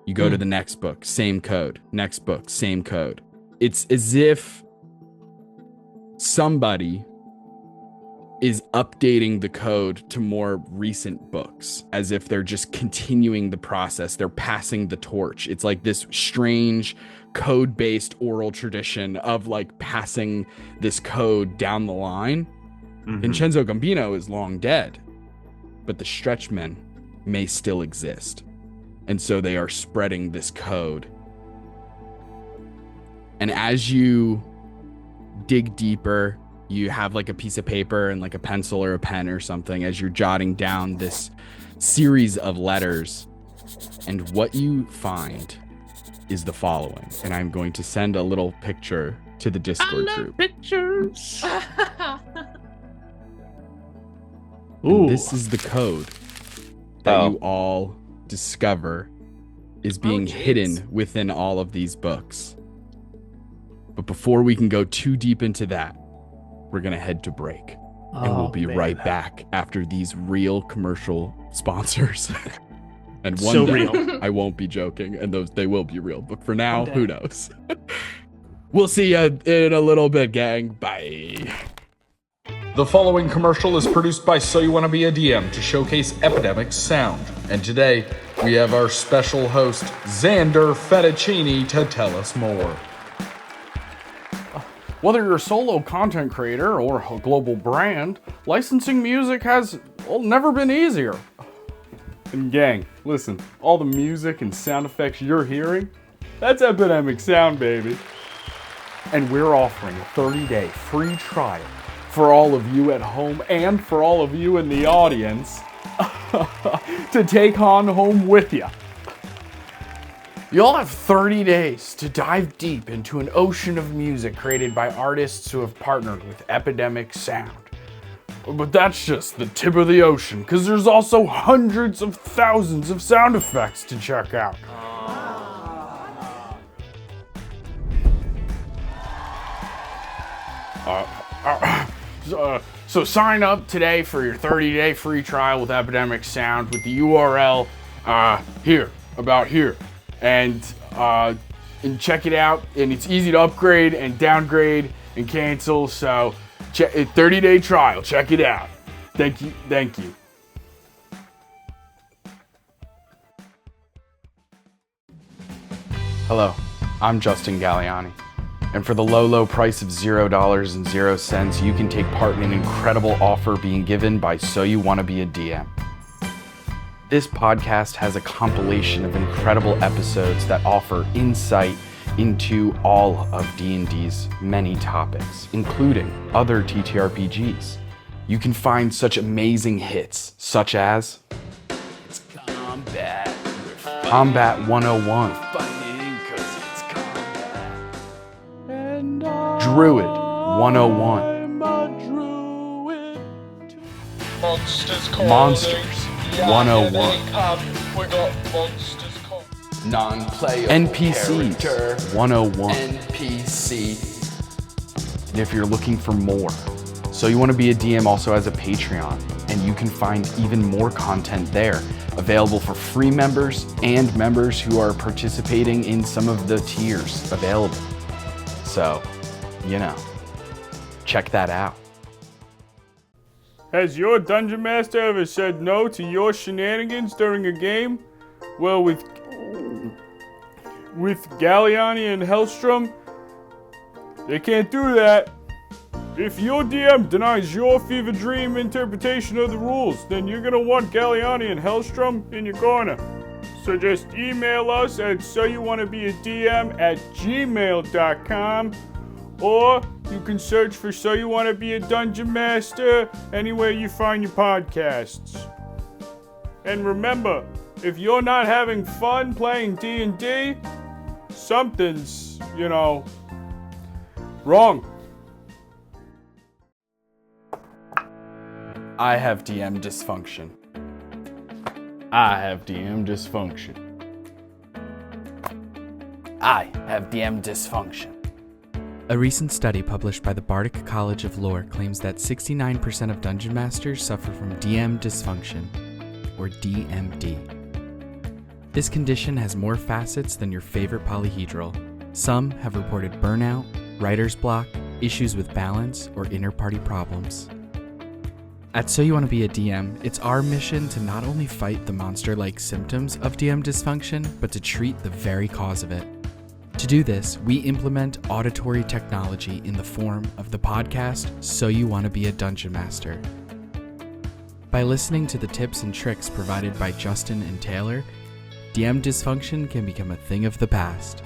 You go to the next book, same code. Next book, same code. It's as if somebody is updating the code to more recent books, as if they're just continuing the process. They're passing the torch. It's like this strange code-based oral tradition of like passing this code down the line. Vincenzo Gambino is long dead, but the Stretchmen may still exist. And so they are spreading this code. And as you dig deeper, you have like a piece of paper and like a pencil or a pen or something as you're jotting down this series of letters. And what you find is the following. And I'm going to send a little picture to the Discord group. Pictures. And this is the code that you all discover is being hidden within all of these books. But before we can go too deep into that, we're going to head to break. And we'll be right back after these real commercial sponsors. And one day, real. I won't be joking, and they will be real. But for now, who knows? We'll see you in a little bit, gang. Bye. The following commercial is produced by So You Wanna Be a DM to showcase Epidemic's sound. And today, we have our special host, Xander Fettuccini, to tell us more. Whether you're a solo content creator or a global brand, licensing music has never been easier. And gang, listen, all the music and sound effects you're hearing, that's Epidemic sound, baby. And we're offering a 30-day free trial for all of you at home and for all of you in the audience to take on home with you. You'll have 30 days to dive deep into an ocean of music created by artists who have partnered with Epidemic Sound. But that's just the tip of the ocean, because there's also hundreds of thousands of sound effects to check out. So sign up today for your 30-day free trial with Epidemic Sound with the URL here, about here. And check it out. And it's easy to upgrade and downgrade and cancel. So 30-day trial. Check it out. Thank you. Hello, I'm Justin Galliani. And for the low price of $0.00, you can take part in an incredible offer being given by So You Wanna Be a DM. This podcast has a compilation of incredible episodes that offer insight into all of D&D's many topics, including other TTRPGs. You can find such amazing hits, such as It's Combat 101, Druid 101, Monsters 101, Non-player NPCs 101. NPC. And if you're looking for more, So You Want to Be a DM also has a Patreon, and you can find even more content there, available for free members and members who are participating in some of the tiers available. So, check that out. Has your dungeon master ever said no to your shenanigans during a game? Well, with Galliani and Hellstrom, They can't do that. If your DM denies your fever dream interpretation of the rules, then you're gonna want Galliani and Hellstrom in your corner. So just email us at soyouwannabeadm@gmail.com, or you can search for So You Wanna Be a Dungeon Master anywhere you find your podcasts. And remember, if you're not having fun playing D&D, something's, wrong. I have DM dysfunction. I have DM dysfunction. I have DM dysfunction. A recent study published by the Bardic College of Lore claims that 69% of dungeon masters suffer from DM dysfunction, or DMD. This condition has more facets than your favorite polyhedral. Some have reported burnout, writer's block, issues with balance, or inner party problems. At So You Want to Be a DM, it's our mission to not only fight the monster-like symptoms of DM dysfunction, but to treat the very cause of it. To do this, we implement auditory technology in the form of the podcast So You Want to Be a Dungeon Master. By listening to the tips and tricks provided by Justin and Taylor, DM dysfunction can become a thing of the past.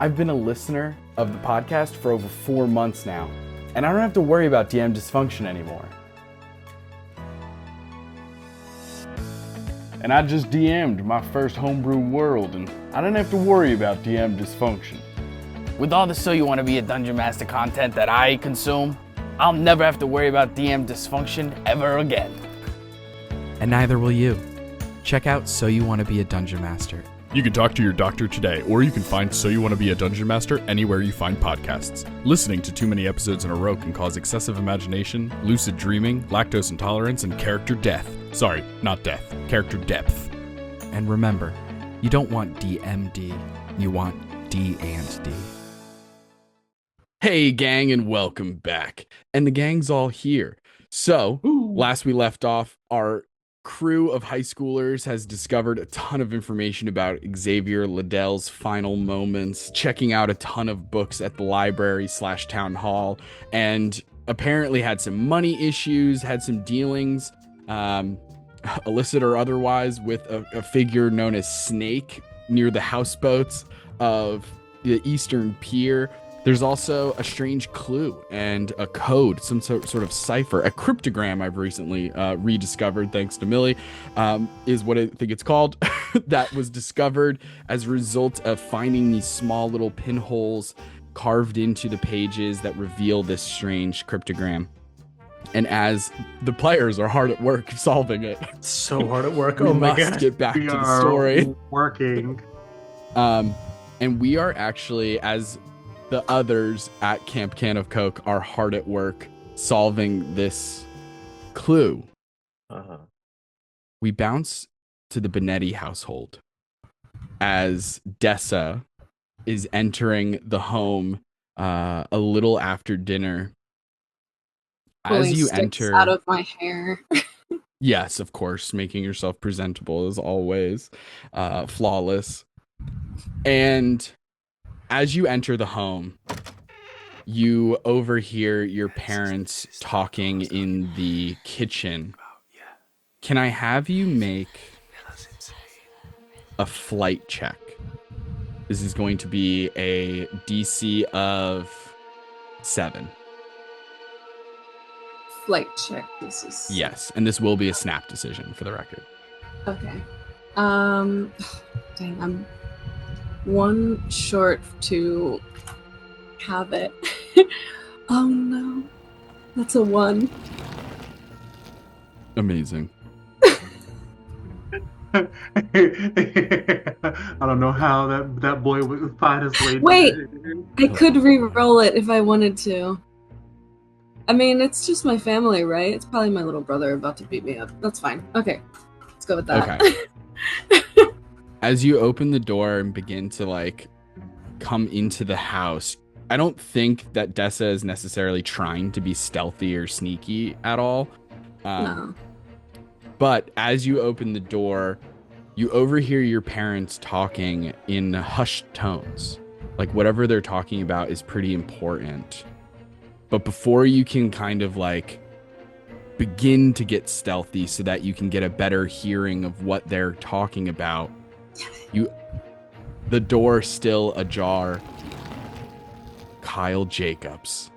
I've been a listener of the podcast for over 4 months now, and I don't have to worry about DM dysfunction anymore. And I just DM'd my first homebrew world, and I didn't have to worry about DM dysfunction. With all the So You Want to Be a Dungeon Master content that I consume, I'll never have to worry about DM dysfunction ever again. And neither will you. Check out So You Want to Be a Dungeon Master. You can talk to your doctor today, or you can find So You Want to Be a Dungeon Master anywhere you find podcasts. Listening to too many episodes in a row can cause excessive imagination, lucid dreaming, lactose intolerance, and character death. Sorry, not death, character depth. And remember, you don't want DMD, you want D&D. Hey gang, and welcome back. And the gang's all here. So, last we left off, our crew of high schoolers has discovered a ton of information about Xavier Liddell's final moments, checking out a ton of books at the library/town hall, and apparently had some money issues, had some dealings, illicit or otherwise, with a figure known as Snake near the houseboats of the Eastern Pier. There's also a strange clue and a code, some sort of cipher, a cryptogram I've recently rediscovered, thanks to Millie, is what I think it's called, that was discovered as a result of finding these small little pinholes carved into the pages that reveal this strange cryptogram. And as the players are hard at work solving it, So hard at work. we Oh my must god. get back We to the are story. working. And we are actually, as the others at Camp Canofcoke are hard at work solving this clue, we bounce to the Benetti household as Dessa is entering the home a little after dinner. Pulling As you sticks enter, out of my hair. yes, of course, making yourself presentable as always, flawless. And as you enter the home, you overhear your parents talking in the kitchen. Can I have you make a flight check? This is going to be a DC of 7. Flight check. This is Yes, and this will be a snap decision for the record. okay. Dang, I'm one short to have it. Oh no, that's a 1. Amazing. I don't know how that boy would find his way. Wait. I could re-roll it if I wanted to. I mean, it's just my family, right? It's probably my little brother about to beat me up. That's fine. Okay, let's go with that. Okay. As you open the door and begin to come into the house, I don't think that Dessa is necessarily trying to be stealthy or sneaky at all. No. But as you open the door, you overhear your parents talking in hushed tones. like whatever they're talking about is pretty important. But before you can kind of like begin to get stealthy so that you can get a better hearing of what they're talking about, the door still ajar, Kyle Jacobs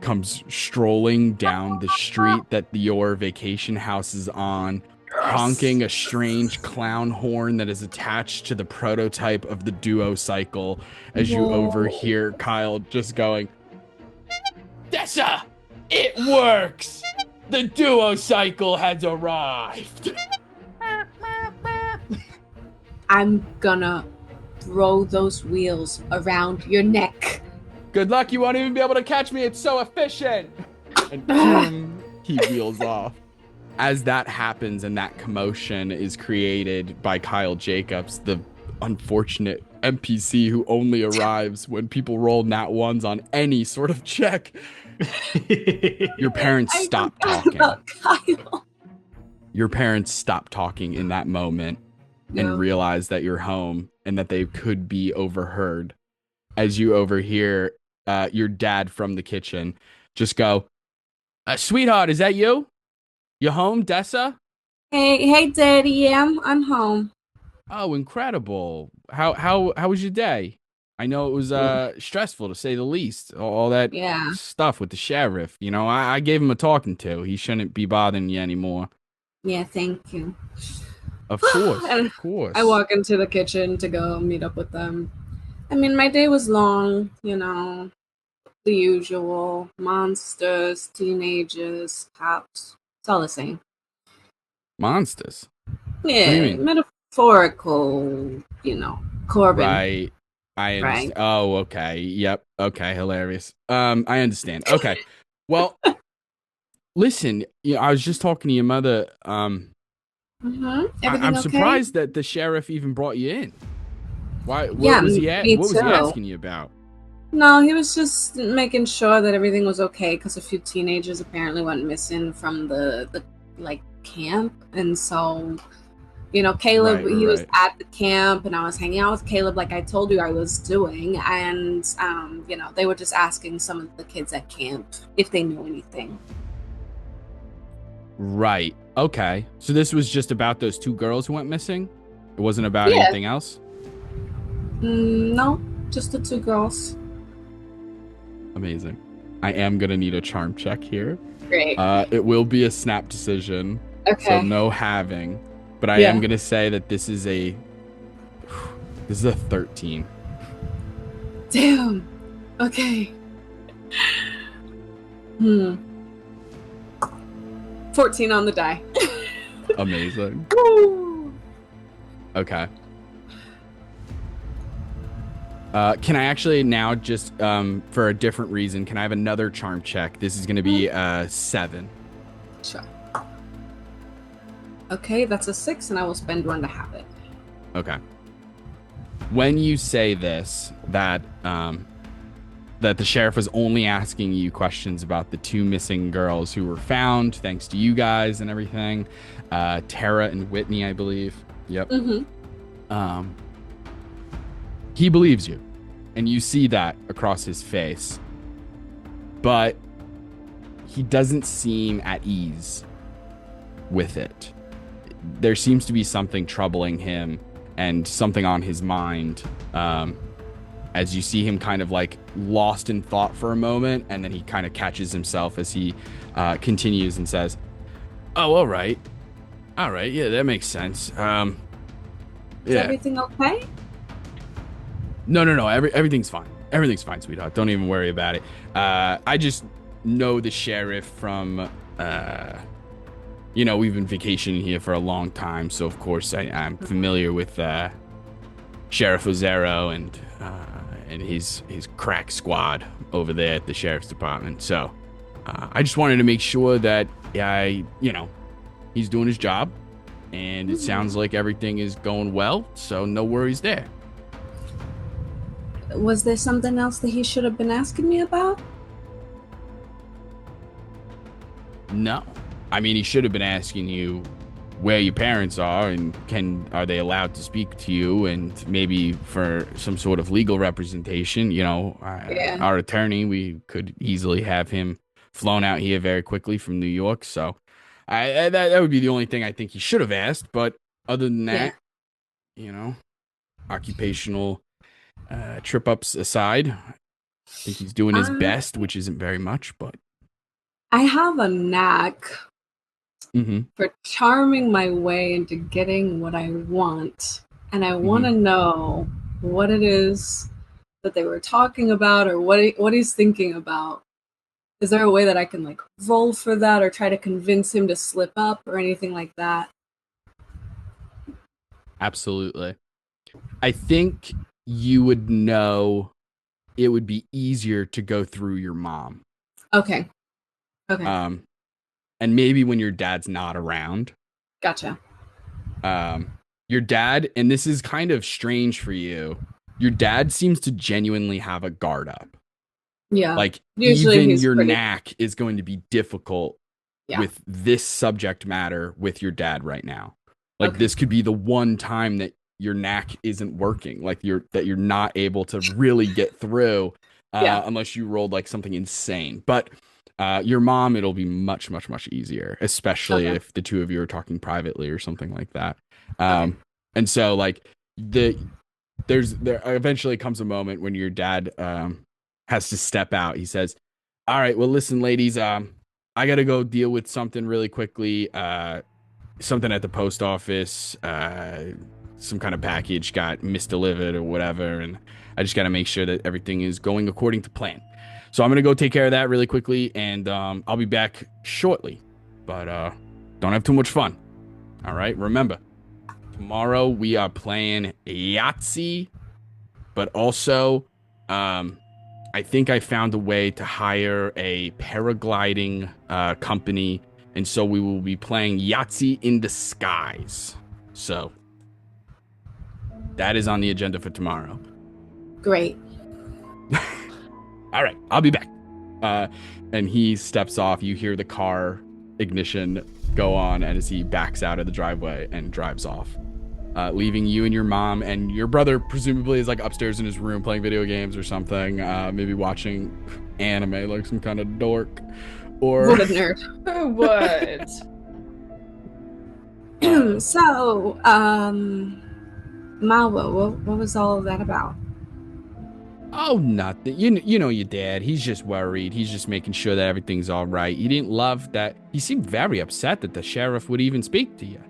comes strolling down the street that your vacation house is on, honking a strange clown horn that is attached to the prototype of the duo cycle as you overhear Kyle just going, Dessa, it works! The duo cycle has arrived! I'm gonna throw those wheels around your neck. Good luck, you won't even be able to catch me, it's so efficient! And boom, he wheels off. As that happens and that commotion is created by Kyle Jacobs, the unfortunate NPC who only arrives when people roll nat ones on any sort of check, your parents stop talking. Your parents stop talking in that moment and realize that you're home and that they could be overheard. As you overhear your dad from the kitchen just go, sweetheart, is that you? You home, Dessa? Hey, Daddy. Yeah, I'm home. Oh, incredible! How was your day? I know it was stressful to say the least. All that stuff with the sheriff. You know, I gave him a talking to. He shouldn't be bothering you anymore. Yeah, thank you. Of course, of course. I walk into the kitchen to go meet up with them. I mean, my day was long. You know, the usual monsters, teenagers, cops. It's all the same. Monsters? Yeah, metaphorical, you know, Corbin. Right. I understand. Right. Oh, okay. Yep. Okay. Hilarious. I understand. Okay. Well, listen, I was just talking to your mother. I'm surprised that the sheriff even brought you in. Why? What was he asking you about? No, he was just making sure that everything was okay because a few teenagers apparently went missing from the camp, and so, you know, Caleb, he was at the camp, and I was hanging out with Caleb like I told you I was doing, and you know, they were just asking some of the kids at camp if they knew anything. Right. Okay. So this was just about those two girls who went missing? It wasn't about anything else? No, just the two girls. Amazing. I am going to need a charm check here. Great. It will be a snap decision. Okay. So no having. But I am going to say that this is a 13. Damn. Okay. 14 on the die. Amazing. Okay. Can I actually now just, for a different reason, can I have another charm check? This is going to be 7. Sure. Okay, that's a 6, and I will spend 1 to have it. Okay. When you say this, that the sheriff was only asking you questions about the 2 missing girls who were found, thanks to you guys and everything, Tara and Whitney, I believe. Yep. Mm-hmm. He believes you, and you see that across his face, but he doesn't seem at ease with it. There seems to be something troubling him and something on his mind, as you see him kind of like lost in thought for a moment, and then he kind of catches himself as he continues and says, "Oh, all right, yeah, that makes sense. Is everything okay?" No. Everything's fine. Everything's fine, sweetheart. Don't even worry about it. I just know the sheriff from, we've been vacationing here for a long time, so of course I'm familiar with Sheriff Ozero and his crack squad over there at the sheriff's department. So I just wanted to make sure that he's doing his job, and it sounds like everything is going well, so no worries there. Was there something else that he should have been asking me about? No. I mean, he should have been asking you where your parents are and are they allowed to speak to you, and maybe for some sort of legal representation, Yeah. our attorney, we could easily have him flown out here very quickly from New York. So that would be the only thing I think he should have asked. But other than that, occupational trip ups aside, I think he's doing his best, which isn't very much, but I have a knack for charming my way into getting what I want. And I want to know what it is that they were talking about, or what he's thinking about. Is there a way that I can like roll for that, or try to convince him to slip up, or anything like that? Absolutely. I think you would know it would be easier to go through your mom. Okay. And maybe when your dad's not around. Gotcha. Your dad, and this is kind of strange for you, your dad seems to genuinely have a guard up. Yeah. Like, usually even your knack is going to be difficult Yeah. with this subject matter with your dad right now. Like, this could be the one time that your knack isn't working, like that you're not able to really get through unless you rolled like something insane. But your mom, it'll be much, much, much easier, especially if the two of you are talking privately or something like that. And so like there eventually comes a moment when your dad has to step out. He says, "All right, well, listen, ladies, I got to go deal with something really quickly. Something at the post office, some kind of package got misdelivered or whatever, and I just got to make sure that everything is going according to plan. So I'm going to go take care of that really quickly, and I'll be back shortly. But don't have too much fun. All right? Remember, tomorrow we are playing Yahtzee, but also I think I found a way to hire a paragliding company, and so we will be playing Yahtzee in the skies. So that is on the agenda for tomorrow." Great. All right, I'll be back. And he steps off. You hear the car ignition go on, and as he backs out of the driveway and drives off, leaving you and your mom, and your brother presumably is like upstairs in his room playing video games or something, maybe watching anime like some kind of dork. Or What a nerd. Who would? So, Malwa, what was all of that about? Oh, nothing. You know your dad. He's just worried. He's just making sure that everything's all right. He didn't love that. He seemed very upset that the sheriff would even speak to you.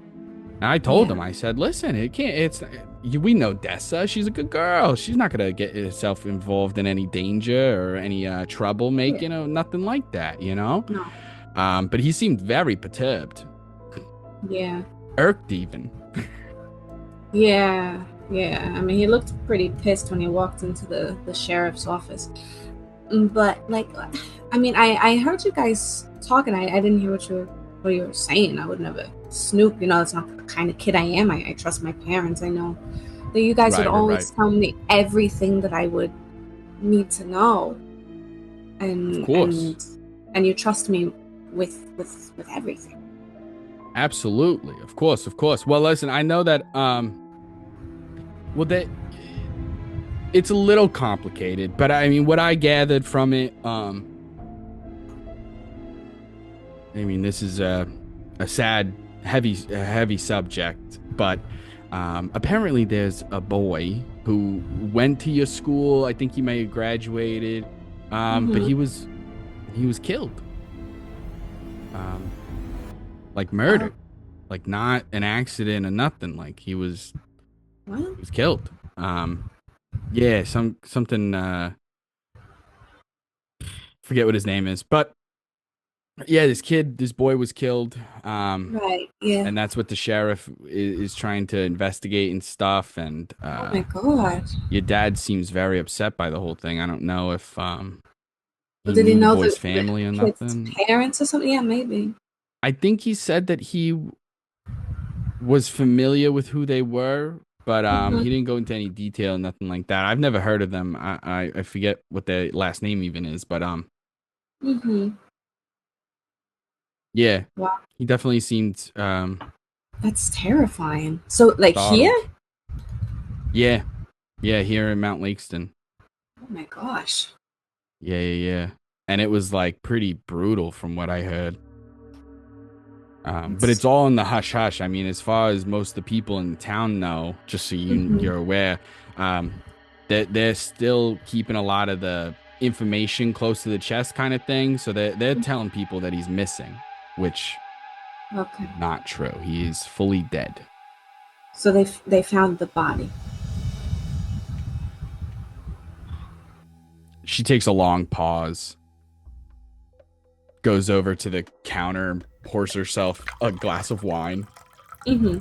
And I told him, I said, listen, we know Dessa. She's a good girl. She's not going to get herself involved in any danger or any troublemaking or nothing like that, No. But he seemed very perturbed. Yeah. Irked even. Yeah. I mean, he looked pretty pissed when he walked into the sheriff's office. But, like, I mean, I heard you guys talking. I didn't hear what you were saying. I would never snoop. That's not the kind of kid I am. I trust my parents. I know that you guys would always tell me everything that I would need to know. And, of course. And you trust me with everything. Absolutely. Of course. Well, listen, I know that, it's a little complicated, but I mean, what I gathered from it, I mean, this is a sad, heavy subject, but apparently there's a boy who went to your school. I think he may have graduated, but he was killed, like murdered, like not an accident or nothing. Like he was killed. Yeah, something. Forget what his name is, but yeah, this boy was killed. Right. Yeah. And that's what the sheriff is trying to investigate and stuff. And oh my god, your dad seems very upset by the whole thing. I don't know if did he know the boy's the family or kid's nothing. Parents or something? Yeah, maybe. I think he said that he was familiar with who they were, but he didn't go into any detail, nothing like that. I've never heard of them. I forget what their last name even is, but yeah, wow. he definitely seemed That's terrifying. So, like, Startled. here? Yeah. Yeah, here in Mount Lakeston. Oh my gosh. Yeah. And it was like pretty brutal from what I heard. But it's all in the hush hush. I mean, as far as most of the people in the town know, just so you're aware, they're still keeping a lot of the information close to the chest kind of thing. So they're telling people that he's missing, which Okay. not true. He is fully dead. So they found the body. She takes a long pause, goes over to the counter and pours herself a glass of wine. Mm-hmm.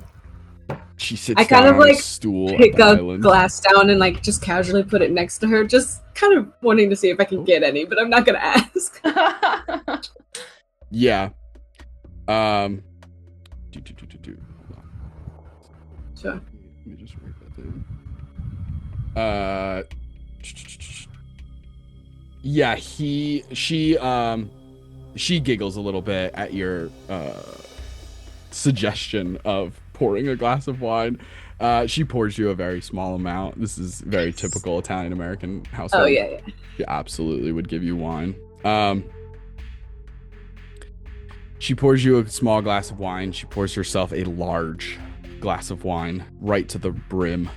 She sits I kind down of on a like stool at pick the a island. glass down and like just casually put it next to her, just kind of wanting to see if I can get any, but I'm not gonna ask. Yeah. Hold on. Sure. Let me just write that down. Yeah, she giggles a little bit at your suggestion of pouring a glass of wine. She pours you a very small amount. This is very typical Italian American household. Oh yeah. She absolutely would give you wine. She pours you a small glass of wine. She pours herself a large glass of wine right to the brim.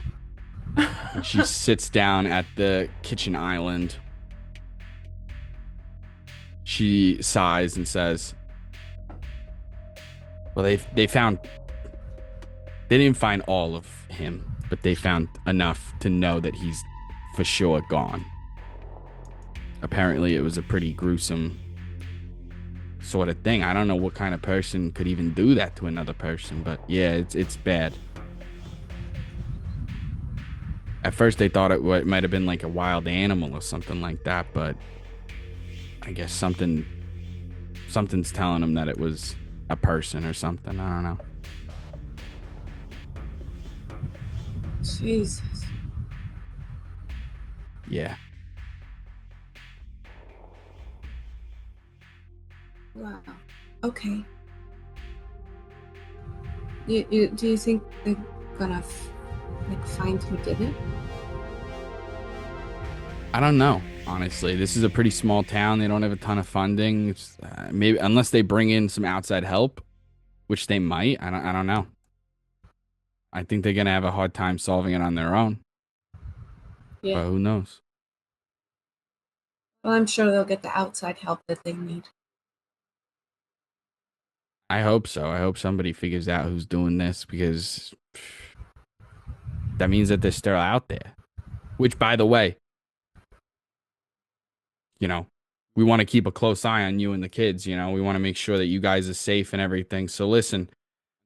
And she sits down at the kitchen island. She sighs and says, well, they didn't find all of him, but they found enough to know that he's for sure gone. Apparently it was a pretty gruesome sort of thing. I don't know what kind of person could even do that to another person, but yeah, it's bad. At first they thought it might have been like a wild animal or something like that, but I guess something's telling them that it was a person or something. I don't know. Jesus. Yeah. Wow. Okay. Do you think they're gonna find who did it? I don't know, honestly. This is a pretty small town. They don't have a ton of funding. It's, maybe unless they bring in some outside help, which they might. I don't know. I think they're gonna have a hard time solving it on their own. Yeah. But who knows? Well, I'm sure they'll get the outside help that they need. I hope so. I hope somebody figures out who's doing this, because that means that they're still out there. Which, by the way, we want to keep a close eye on you and the kids. We want to make sure that you guys are safe and everything. So listen,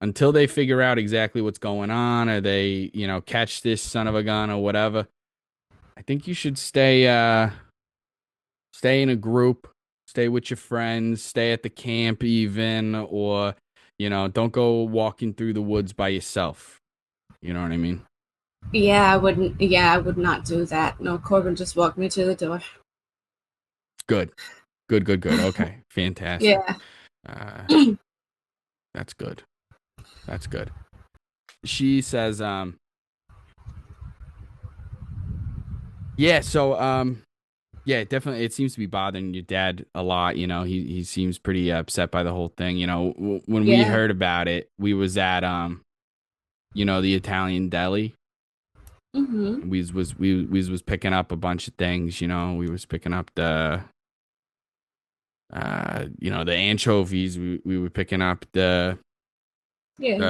until they figure out exactly what's going on, or they, catch this son of a gun or whatever, I think you should stay in a group. Stay with your friends, stay at the camp even, or, don't go walking through the woods by yourself. You know what I mean? Yeah, I wouldn't. Yeah, I would not do that. No, Corbin just walked me to the door. Good. Okay, fantastic. Yeah. That's good. She says, yeah, so, yeah, definitely. It seems to be bothering your dad a lot. He seems pretty upset by the whole thing. When we heard about it, we was at the Italian deli. Mm-hmm. We was picking up a bunch of things. We was picking up the the anchovies. We were picking up the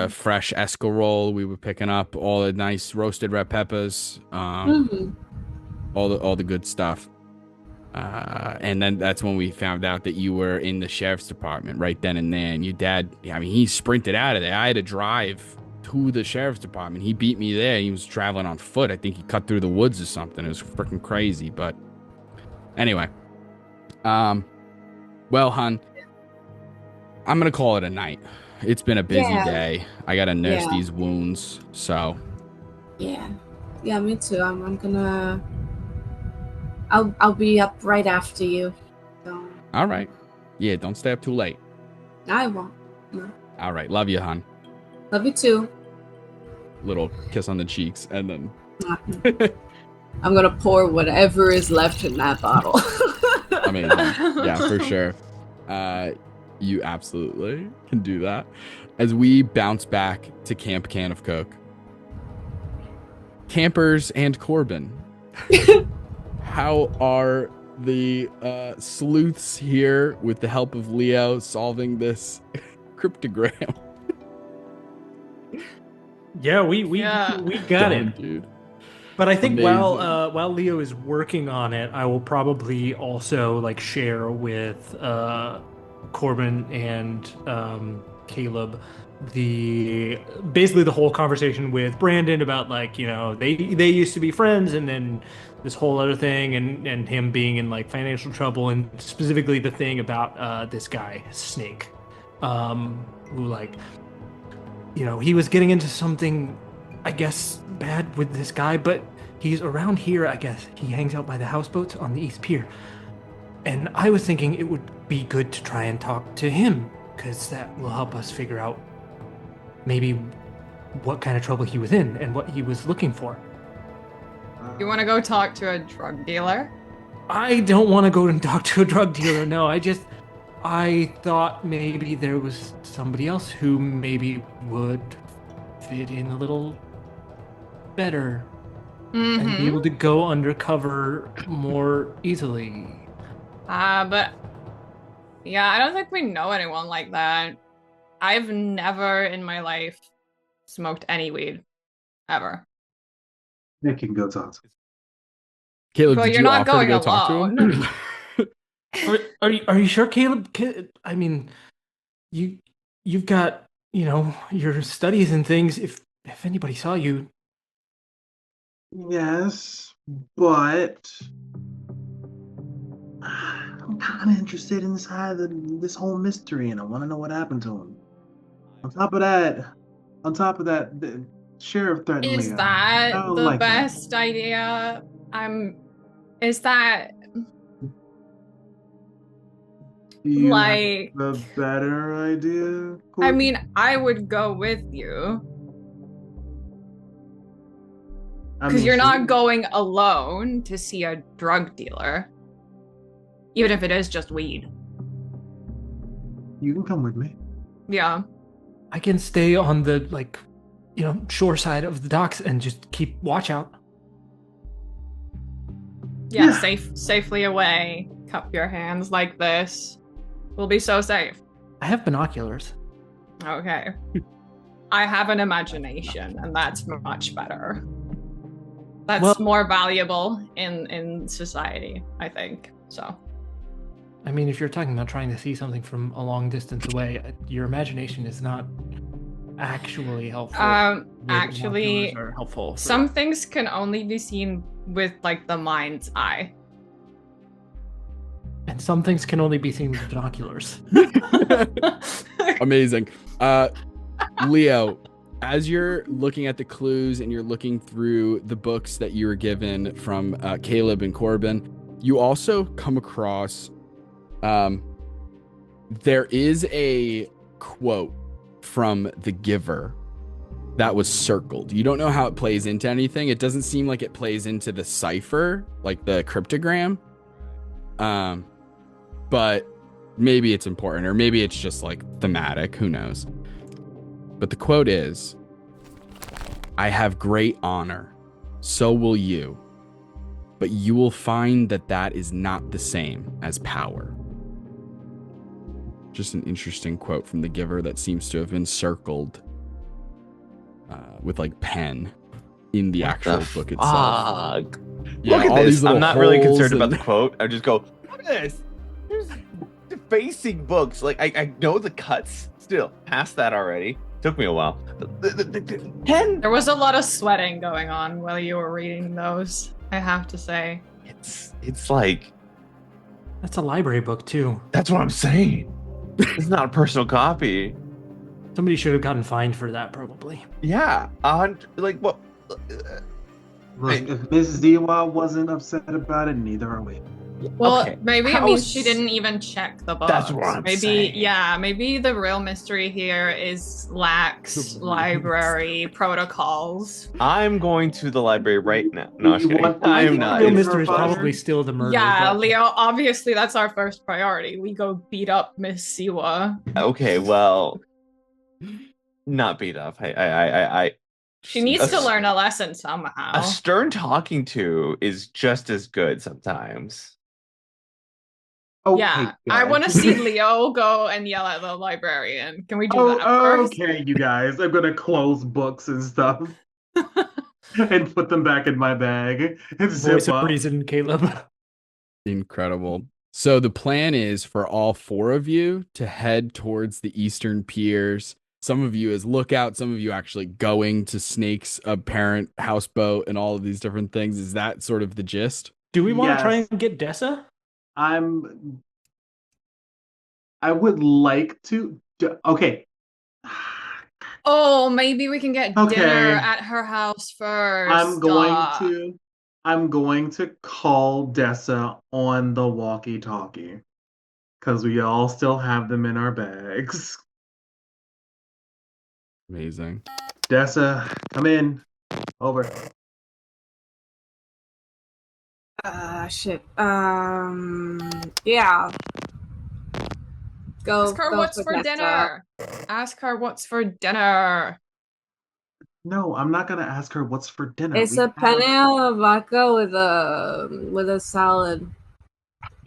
fresh escarole. We were picking up all the nice roasted red peppers. All the good stuff. And then that's when we found out that you were in the sheriff's department right then and there. And your dad, he sprinted out of there. I had to drive to the sheriff's department. He beat me there. He was traveling on foot. I think he cut through the woods or something. It was freaking crazy. But anyway, well, hun, I'm going to call it a night. It's been a busy day. I got to nurse these wounds. So. Yeah, me too. I'm gonna. I'll be up right after you. So. All right. Yeah, don't stay up too late. I won't. No. All right. Love you, hon. Love you too. Little kiss on the cheeks, and then I'm gonna pour whatever is left in that bottle. amazing. Yeah, for sure. You absolutely can do that. As we bounce back to Camp Canofcoke, campers and Corbin, how are the sleuths here with the help of Leo solving this cryptogram? Yeah, we got it, dude. But I think Amazing. while Leo is working on it, I will probably also like share with Corbin and Caleb basically the whole conversation with Brandon about like, you know, they used to be friends, and then this whole other thing, and him being in like financial trouble, and specifically the thing about this guy Snake, who, like, you know, he was getting into something, I guess, bad with this guy, but he's around here. I guess he hangs out by the houseboats on the East Pier, and I was thinking it would be good to try and talk to him, because that will help us figure out maybe what kind of trouble he was in and what he was looking for. You want to go talk to a drug dealer? I don't want to go and talk to a drug dealer. No, I thought maybe there was somebody else who maybe would fit in a little better and be able to go undercover more easily. But yeah, I don't think we know anyone like that. I've never in my life smoked any weed, ever. Nick can go talk to Caleb, Well, did you're you not offer going to go talk to alone. him? Are you sure, Caleb? I mean, you've got, you know, your studies and things. If anybody saw you, Yes, but I'm kind of interested inside this whole mystery, and I want to know what happened to him. On top of that, the sheriff threatened Is Leo. that I don't the like that. best idea? Is that Do you like? have a better idea? I Corbin? mean, I would go with you I because mean, you're not sure. going alone to see a drug dealer, even if it is just weed. You can come with me. Yeah. I can stay on the, like, you know, shore side of the docks and just keep watch out. Yeah, safely away. Cup your hands like this. We'll be so safe. I have binoculars. Okay. I have an imagination, and that's much better. That's more valuable in society, I think. So. I mean, if you're talking about trying to see something from a long distance away, your imagination is not actually helpful. Actually, Binoculars are helpful. Some things can only be seen with like the mind's eye. And some things can only be seen with binoculars. Amazing. Leo, as you're looking at the clues and you're looking through the books that you were given from Caleb and Corbin, you also come across there is a quote from the Giver that was circled. You don't know how it plays into anything. It doesn't seem like it plays into the cipher, like the cryptogram. But maybe it's important, or maybe it's just like thematic. Who knows? But the quote is, "I have great honor, so will you, but you will find that that is not the same as power." Just an interesting quote from the Giver that seems to have been circled with like pen in the actual book itself. Yeah, Look at all this. these little I'm not really holes concerned about and- the quote. I just go, look at this. There's defacing books. Like I know the cuts still. Past that already. Took me a while. The pen. There was a lot of sweating going on while you were reading those, I have to say. It's like, That's a library book, too. that's what I'm saying. It's not a personal copy. Somebody should have gotten fined for that, probably. Yeah. Like what? Look, if Mrs. Dewa wasn't upset about it, neither are we. Well, Okay, maybe it how means she s- didn't even check the books. That's what I'm maybe, saying. Yeah, maybe the real mystery here is lax library protocols. I'm going to the library right now. No, I'm You kidding. want the I am real not. Real Is mystery her is father? probably still the murder. Yeah, but- Leo, obviously that's our first priority. We go beat up Miss Siwa. Okay, well, not beat up. I She needs A to s- learn a lesson somehow. a stern talking to is just as good sometimes. Okay, Yeah, I guys. want to see Leo go and yell at the librarian. Can we do that first? Okay, you guys. I'm gonna close books and stuff and put them back in my bag and Voice zip of up. reason, Caleb. Incredible. So the plan is for all four of you to head towards the eastern piers. Some of you as lookout, some of you actually going to Snake's apparent houseboat and all of these different things. Is that sort of the gist? Do we want to try Yes. and get Dessa? I would like to. Okay. Oh, maybe we can get Okay. dinner at her house first. I'm going to call Dessa on the walkie-talkie because we all still have them in our bags. Amazing. Dessa, come in. Over. Shit. Yeah. Go. Ask her go what's for for Dessa. dinner. Ask her what's for dinner. No, I'm not gonna ask her what's for dinner. It's We a have- penne alla vodka with a salad.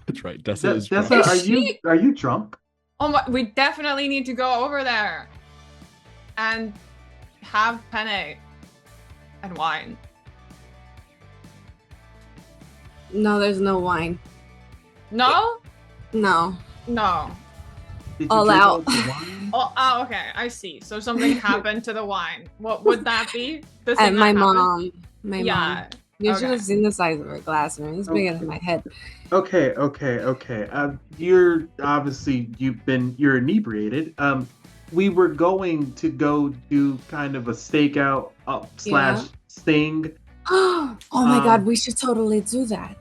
That's right. Dessa is Dessa, drunk. are you drunk? Oh my, we definitely need to go over there and have penne and wine. No, there's no wine. No? No. No. Did you All drink out. the wine? Oh, okay. I see. So something happened to the wine. What would that be? The thing And that my happened? mom. My mom. Yeah. You should okay. have seen the size of her glass. I mean, it's bigger than my head. Okay. You're obviously you're inebriated. We were going to go do kind of a stakeout slash thing. Oh my god, Um, we should totally do that.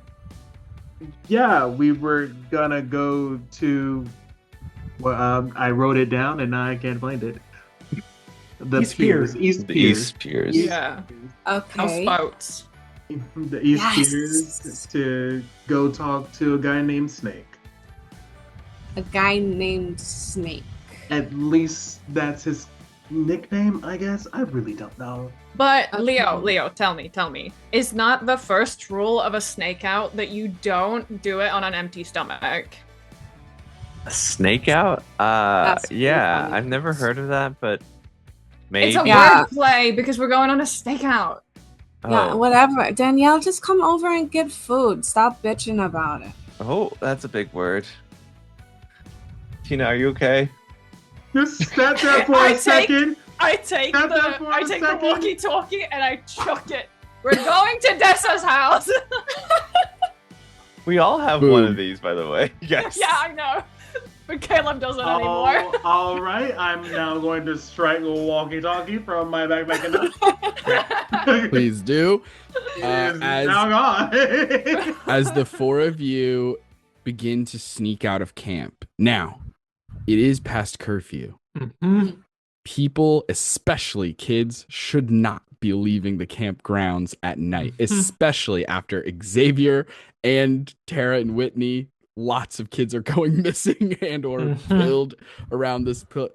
Yeah, we were gonna go to. Well, I wrote it down and I can't find it. The East piers, Pier. East The Piers, East Piers. Yeah. Okay. Houseboats. the East Yes. Piers to go talk to a guy named Snake. A guy named Snake. At least that's his nickname, I guess. I really don't know. But Okay. Leo, tell me. Is not the first rule of a snake out that you don't do it on an empty stomach? A snake out? That's pretty Yeah, funny. I've never heard of that, but maybe. It's a Yeah. wordplay because we're going on a stakeout. Yeah, Oh. whatever. Danielle, just come over and get food. Stop bitching about it. Oh, that's a big word. Tina, are you okay? Just step there for I a take- second. I take Step there for a the second. walkie-talkie and I chuck it. We're going to Dessa's house. We all have Boom. one of these, by the way. Yes. Yeah, I know. But Caleb doesn't anymore. Oh, all right. I'm now going to strike a walkie-talkie from my backpack. Please do. It is As now gone. as the four of you begin to sneak out of camp. Now, it is past curfew. Mhm. People, especially kids, should not be leaving the campgrounds at night, especially after Xavier and Tara and Whitney. Lots of kids are going missing and or Mhm. killed around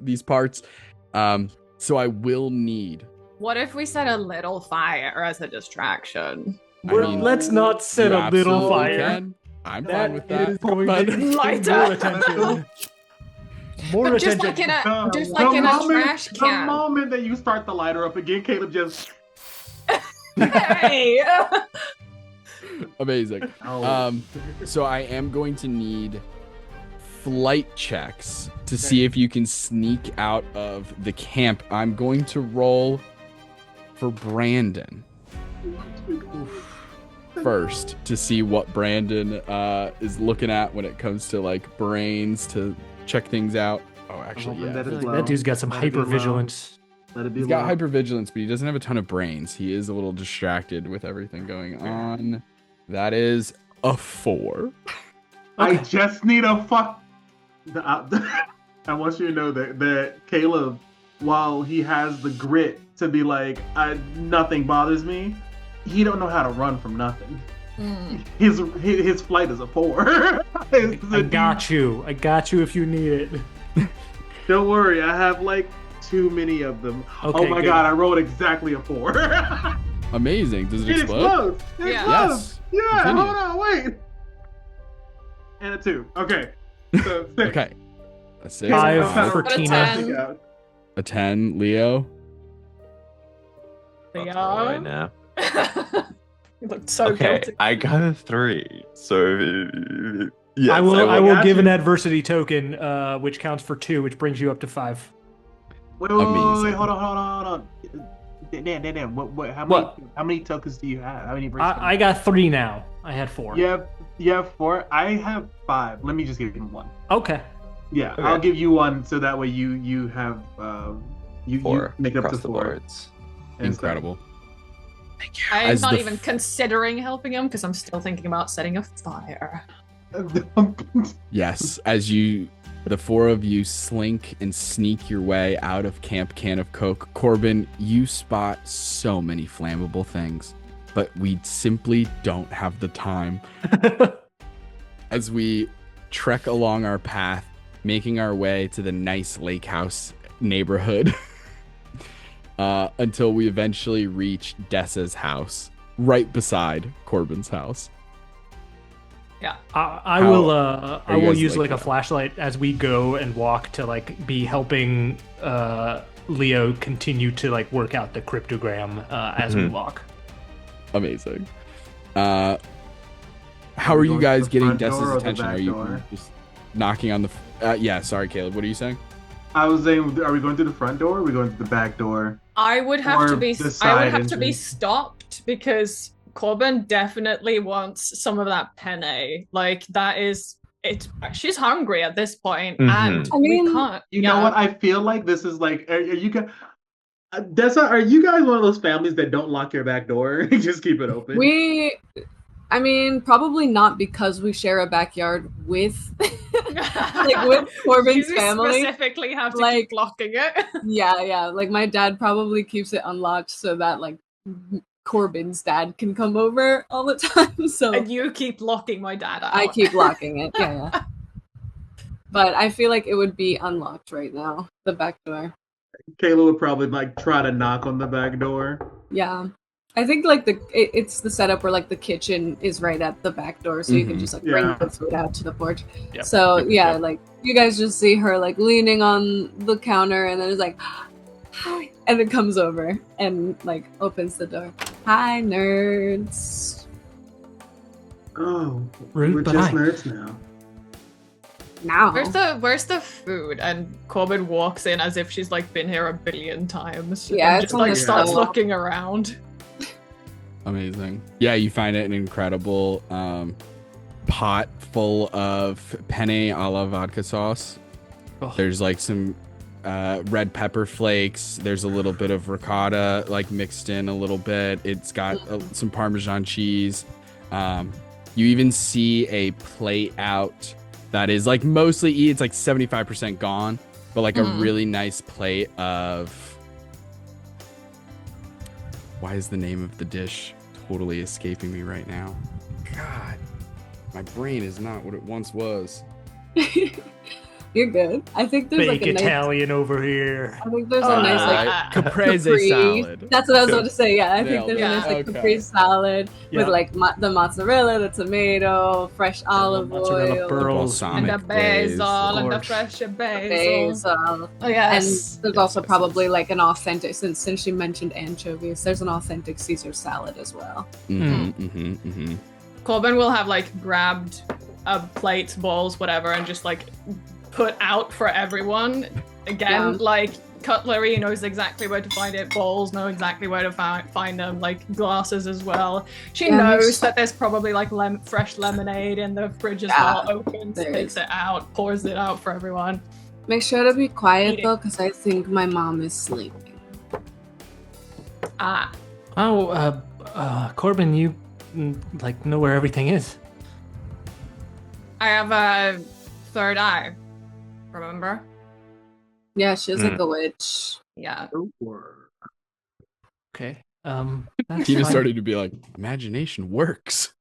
these parts. So I will need. What if we set a little fire as a distraction? I mean, Let's not set you a little absolutely fire. can. I'm That fine with that. is going but- to get Lighter. more attention. More But just attention. like in a just The like in a moment- trash The can. moment that you start the lighter up again, Caleb just. Hey. Amazing. So I am going to need flight checks to see if you can sneak out of the camp. I'm going to roll for Brandon first to see what Brandon is looking at when it comes to like brains to check things out. Oh, actually, hoping yeah. that is That dude's got some Let it be low. hypervigilance. Let it be He's got low. hypervigilance, but he doesn't have a ton of brains. He is a little distracted with everything going on. That is a 4. I just need a fuck. I want you to know that Caleb, while he has the grit to be like, nothing bothers me, he don't know how to run from nothing. His flight is a 4. I got you if you need it. Don't worry, I have like too many of them. Okay, oh my god, I rolled exactly a 4. Amazing. Does it It explode? explodes. It Yeah. explodes. Yes. Yeah, Continue. hold on, wait. And a 2. Okay. So 6. Okay. A 6. 5 for Got a Tina. 10. A 10. Leo. Right now. You look so Okay, guilty. I got a 3. So yes, I will got give you. an adversity token, which counts for 2, which brings you up to 5. Wait, Amazing. hold on. Damn. How What? many tokens do you have? How many verses? I got 3 now. I had 4. You have 4. I have 5. Let me just give him 1. Okay. Yeah, Okay. I'll give you 1 so that way you have you 4 make it up to across the 4. boards. And stuff. Incredible. I'm As not the even considering helping him because I'm still thinking about setting a fire. Yes. As the 4 of you slink and sneak your way out of Camp Canofcoke, Corbin, you spot so many flammable things, but we simply don't have the time. As we trek along our path, making our way to the nice lake house neighborhood, until we eventually reach Dessa's house, right beside Corbin's house. Yeah. I How will are I you will guys use like like a that? flashlight as we go and walk to like be helping Leo continue to like work out the cryptogram as we walk. Amazing. How are you Going to guys the getting front door Dessa's or the attention? back Are you door? just knocking on the? Yeah, sorry, Caleb. What are you saying? I was saying, are we going through the front door or are we going through the back door? I would have Or to be. the I would side have to be entrance. stopped because Corbin definitely wants some of that penne. Like that is. She's hungry at this point, Mhm. and I mean, we can't. You know what? I feel like this is like, are you guys? Dessa, are you guys one of those families that don't lock your back door? Just keep it open. I mean, probably not because we share a backyard with, like, with Corbin's you family. specifically have to Like- keep locking it. Yeah. Like, my dad probably keeps it unlocked so that, like, Corbin's dad can come over all the time. So And you keep locking my dad out. I keep locking it. Yeah. But I feel like it would be unlocked right now, the back door. Kayla would probably like try to knock on the back door. Yeah. I think like it's the setup where like the kitchen is right at the back door, so you can just like bring Yeah. the food out to the porch. Yep. So Yep, yeah, yep. like you guys just see her like leaning on the counter, and then it's like, hi, and it comes over and like opens the door. Hi, nerds. Oh, Rude, we're but just hi. nerds now. Now. Where's the food? And Corbin walks in as if she's like been here a billion times. Yeah, and it's just on like the starts stove. looking around. Amazing. Yeah, you find it an incredible pot full of penne a la vodka sauce. Oh. There's like some red pepper flakes. There's a little bit of ricotta like mixed in a little bit. It's got some Parmesan cheese. You even see a plate out that is like mostly it's like 75% gone, but like a really nice plate of. Why is the name of the dish totally escaping me right now? God, my brain is not what it once was. You're good. I think there's Fake like a nice. Italian over here. I think there's a nice like caprese Capri. salad. That's what I was about to say. Yeah, I think Nailed there's it. a nice like Okay. Capri salad Yeah. with like the mozzarella, the tomato, fresh olive mozzarella oil, pearls. And the Balsamic glaze. basil and the Gorge. fresh basil. basil. Oh yes. And there's also probably like an authentic, since she mentioned anchovies, there's an authentic Caesar salad as well. Corbin will have like grabbed plates, bowls, whatever, and just like put out for everyone. Again, Yeah. like cutlery knows exactly where to find it. Bowls know exactly where to find them. Like glasses as well. She Yeah, knows makes- that there's probably like fresh lemonade in the fridge as Yeah, well. Opens, there takes it out, pours it out for everyone. Make sure to be quiet Eating. though, because I think my mom is sleeping. Ah, Oh, Corbin, you like know where everything is. I have a third eye. Remember? Yeah, she's like a witch. Yeah. Okay. That's Tina fine. started to be like, imagination works.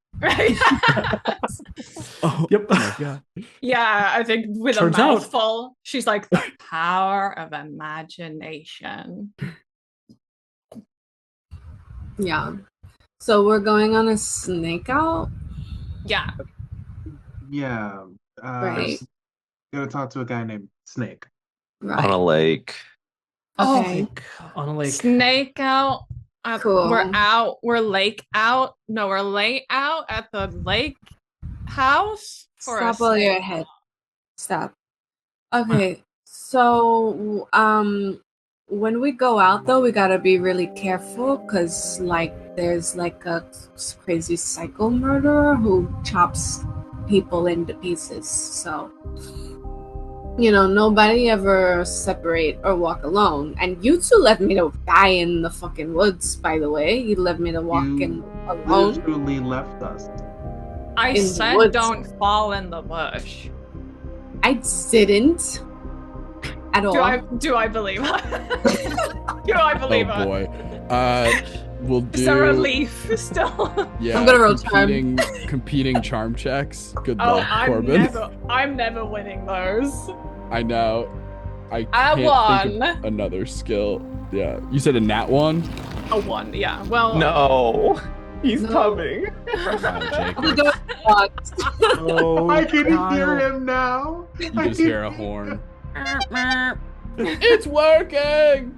Oh, Yep. oh my god. Yeah, I think with Turns a out- mouthful, she's like the power of imagination. Yeah. So we're going on a snake out? Yeah. Yeah. Right. Gonna talk to a guy named Snake. Right. On a lake. Okay. On a lake. Snake out. Cool. We're out. We're lake out. No, we're late out at the lake house. For a Stop while you're snake. ahead. Stop. Okay. So, when we go out though, we gotta be really careful because, like, there's like a crazy psycho murderer who chops people into pieces. So, you know, nobody ever separate or walk alone. And you two left me to die in the fucking woods, by the way. You left me to walk in alone. Literally left us. I In the said woods. don't fall in the bush. I didn't at all. Do I believe her? Do I believe Oh her? boy. We'll do. Is there a leaf still? Yeah, I'm gonna roll charm. competing charm checks. Good Oh, luck, Corbin. I'm never winning those. I know. I I can't think won. of another skill. Yeah, you said a nat one. A one, yeah. Well, No. He's No. coming. Fine, Jake. We don't want. Oh, I can Kyle. hear him now. You just hear a horn. It's working.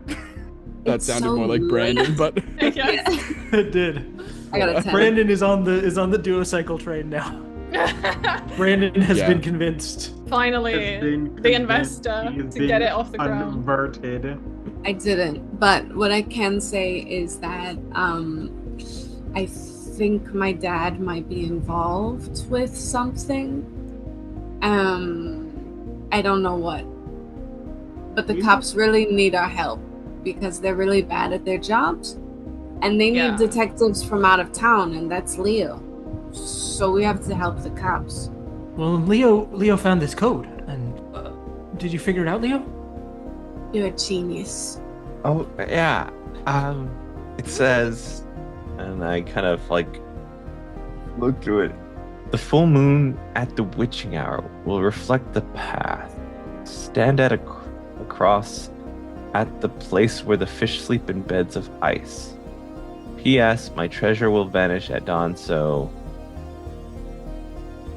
That It's sounded so more like Brandon, but yes. It did. I got a 10. Brandon is on the duocycle train now. Brandon has Yeah. been convinced. Finally, Has been the convinced investor he has to get been it off the ground. Converted. I didn't. But what I can say is that I think my dad might be involved with something. I don't know what. But the cops really need our help because they're really bad at their jobs. And they need Yeah. detectives from out of town, and that's Leo. So we have to help the cops. Well, Leo found this code, and did you figure it out, Leo? You're a genius. Oh, yeah. It says, and I kind of like look through it. The full moon at the witching hour will reflect the path. Stand at a cross at the place where the fish sleep in beds of ice. P.S. My treasure will vanish at dawn, so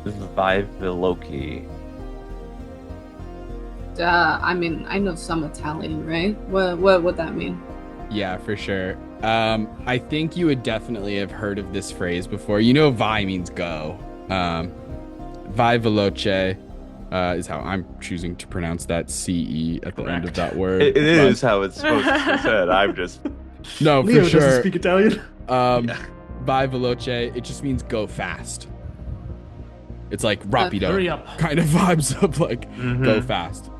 SYWBADM. I mean, I know some Italian, right? What would that mean? yeah, for sure. I think you would definitely have heard of this phrase before. You know, "vai" means go. "Vai veloce" is how I'm choosing to pronounce that CE at the end of that word. It is how it's supposed to be said. I'm just No, Leo for sure. doesn't speak Italian. "Vai veloce," it just means go fast. It's like rapido Hurry up. kind of vibes of like go fast.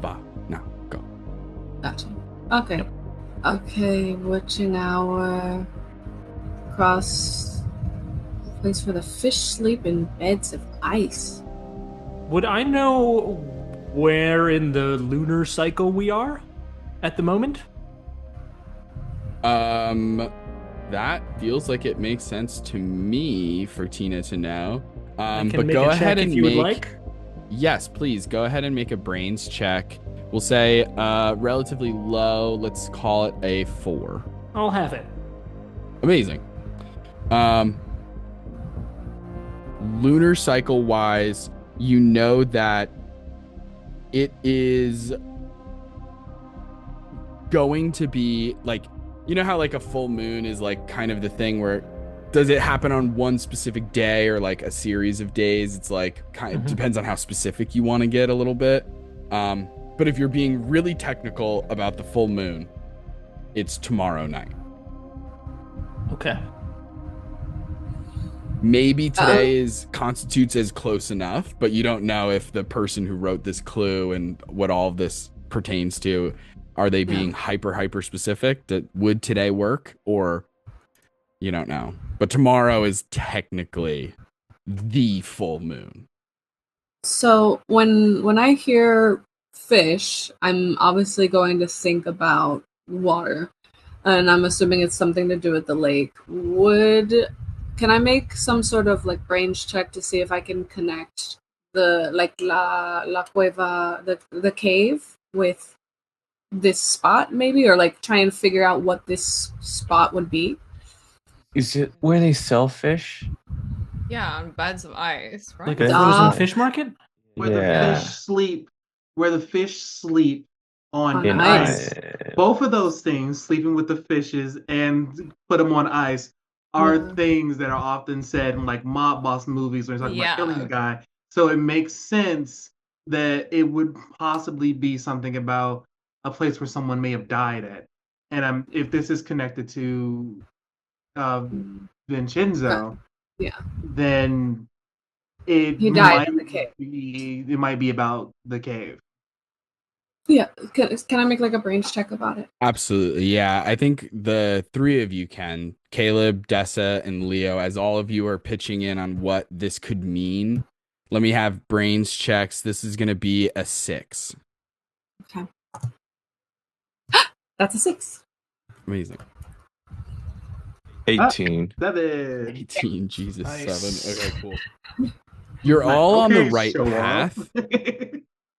Va, now, go. Gotcha. Okay. Okay, witching hour. Cross. Place where the fish sleep in beds of ice. Would I know where in the lunar cycle we are at the moment? That feels like it makes sense to me for Tina to know. I can But make go a ahead check and if you would make. like. Yes, please go ahead and make a brains check. We'll say relatively low. Let's call it a 4. I'll have it. Amazing. Lunar cycle wise, you know that it is going to be like, you know how like a full moon is like kind of the thing where does it happen on one specific day or like a series of days? It's like kind of depends on how specific you want to get a little bit. But if you're being really technical about the full moon, it's tomorrow night. Okay. Maybe today constitutes as close enough, but you don't know if the person who wrote this clue and what all of this pertains to, are they being hyper specific? That would today work, or you don't know. But tomorrow is technically the full moon. So when I hear fish, I'm obviously going to think about water, and I'm assuming it's something to do with the lake. Can I make some sort of like brains check to see if I can connect the like la cueva, the cave with this spot maybe, or like try and figure out what this spot would be? Is it where they sell fish? Yeah, on beds of ice, right? Like a Beds frozen Ah. of- fish market? Where Yeah. where the fish sleep on On In ice. Both of those things, sleeping with the fishes and put them on ice, are Yeah. things that are often said in like mob boss movies when they're talking about killing Yeah. a guy. So it makes sense that it would possibly be something about a place where someone may have died at. And if this is connected to uh, Vincenzo, Yeah. then it He died might in the cave. be about the cave. Yeah. Can I make like a brains check about it? Absolutely. Yeah. I think the three of you can, Caleb, Dessa, and Leo, as all of you are pitching in on what this could mean. Let me have brains checks. This is going to be a 6. Okay. That's a 6. Amazing. 18. 7. 18. Jesus, Nice. 7. Okay, cool. You're all on the right show path. off.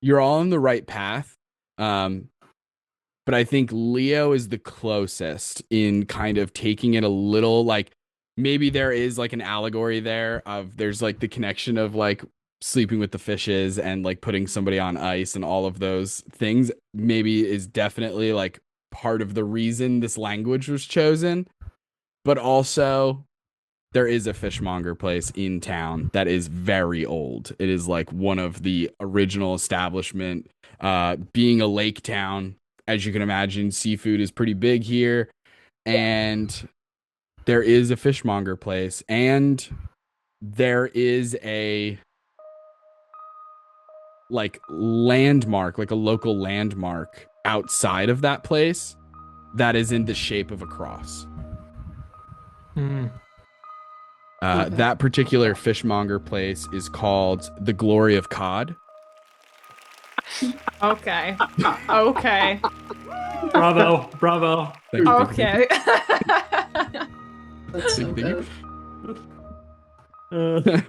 You're all on the right path. But I think Leo is the closest in kind of taking it a little, like maybe there is like an allegory there of there's like the connection of like sleeping with the fishes and like putting somebody on ice and all of those things maybe is definitely like part of the reason this language was chosen. But also there is a fishmonger place in town that is very old. It is like one of the original establishment, being a lake town. As you can imagine, seafood is pretty big here, and there is a fishmonger place, and there is a like landmark, like a local landmark outside of that place that is in the shape of a cross. Hmm. Okay. That particular fishmonger place is called the Glory of Cod. Okay. Okay. Bravo. Bravo. Thank you, thank you, Okay. That's so Thank you. good.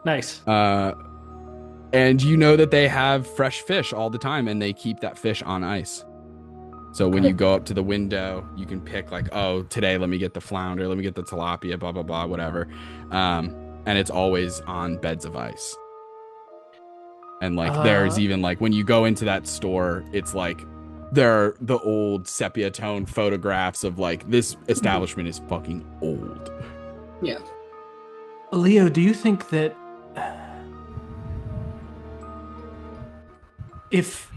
Nice. And you know that they have fresh fish all the time, and they keep that fish on ice. So when you go up to the window, you can pick like, oh, today let me get the flounder, let me get the tilapia, blah blah blah, whatever. And it's always on beds of ice. And like there's even like when you go into that store, it's like there are the old sepia tone photographs of like this establishment is fucking old. Yeah. Leo, do you think that if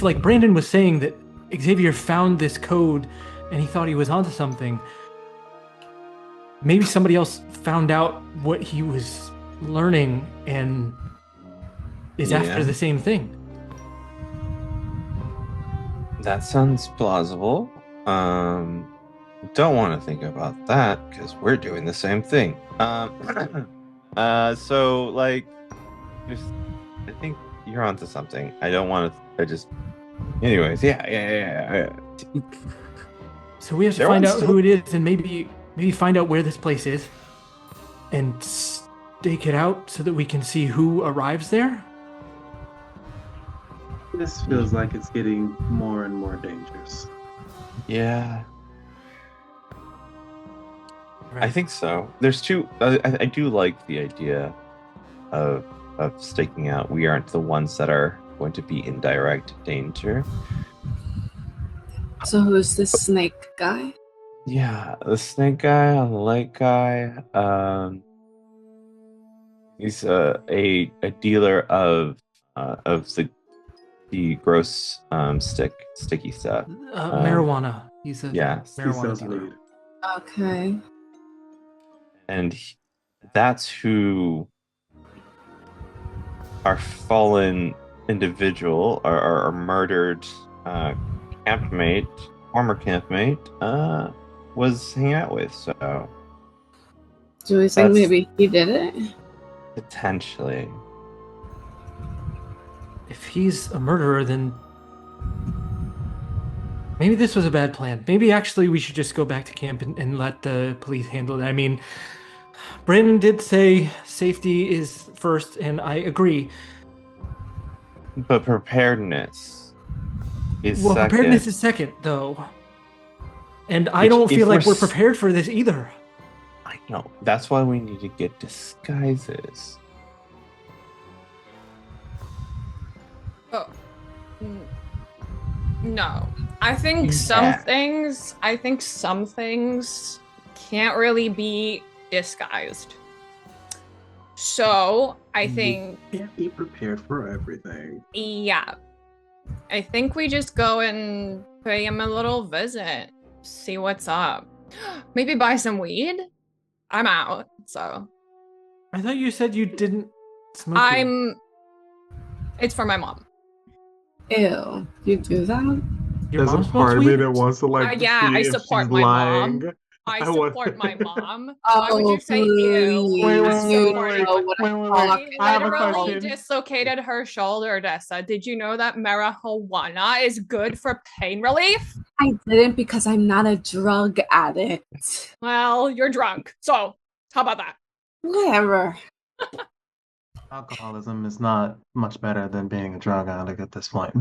like Brandon was saying that Xavier found this code and he thought he was onto something, maybe somebody else found out what he was learning and is after the same thing? That sounds plausible. Don't want to think about that because we're doing the same thing. So like, I think you're onto something. I don't want to. Anyways, yeah. So we have to There find was out still- who it is and maybe find out where this place is and stake it out so that we can see who arrives there. This feels like it's getting more and more dangerous. Yeah. I think so. There's two. I do like the idea of staking out. We aren't the ones that are going to be in direct danger. So who's this snake guy? Yeah, the snake guy on the lake guy. He's a dealer of the gross sticky stuff. Marijuana. He's a Um, Yeah, He marijuana sells dealer. weed. Okay. and that's who our fallen individual, our murdered former campmate, was hanging out with. So Do we think That's- maybe he did it? potentially, if he's a murderer, then maybe this was a bad plan. Maybe actually we should just go back to camp and let the police handle it. I mean, Brandon did say safety is first, and I agree. But preparedness is Well, second. preparedness is second, though. And I don't feel like we're prepared for this either. I know. That's why we need to get disguises. Oh. No. I think some things can't really be disguised. So, I think you can't be prepared for everything. Yeah. I think we just go and pay him a little visit. See what's up. Maybe buy some weed? I'm out, so. I thought you said you didn't smoke weed. It's for my mom. Ew. You do that? Your There's a mom smokes part of me weed? that wants to like. Yeah, see I if support she's my lying. mom. I support my mom. Oh, Why would you say ew? Wait, I I have a literally question. dislocated her shoulder, Dessa. Did you know that marijuana is good for pain relief? I didn't because I'm not a drug addict. Well, you're drunk. So, how about that? Whatever. Alcoholism is not much better than being a drug addict at this point.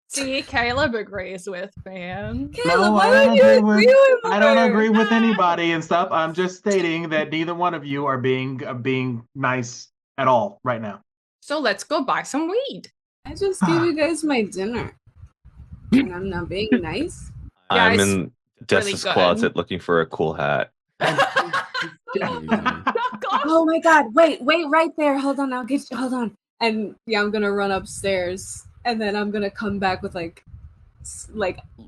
See, Caleb agrees with me. Caleb, why don't you agree with I don't agree with anybody and stuff. I'm just stating that neither one of you are being nice at all right now. So let's go buy some weed. I just gave you guys my dinner. And I'm not being nice. Yeah, I'm it's in Dessa's good. closet looking for a cool hat. Oh my god, wait right there. Hold on, hold on. And yeah, I'm gonna run upstairs and then I'm gonna come back with like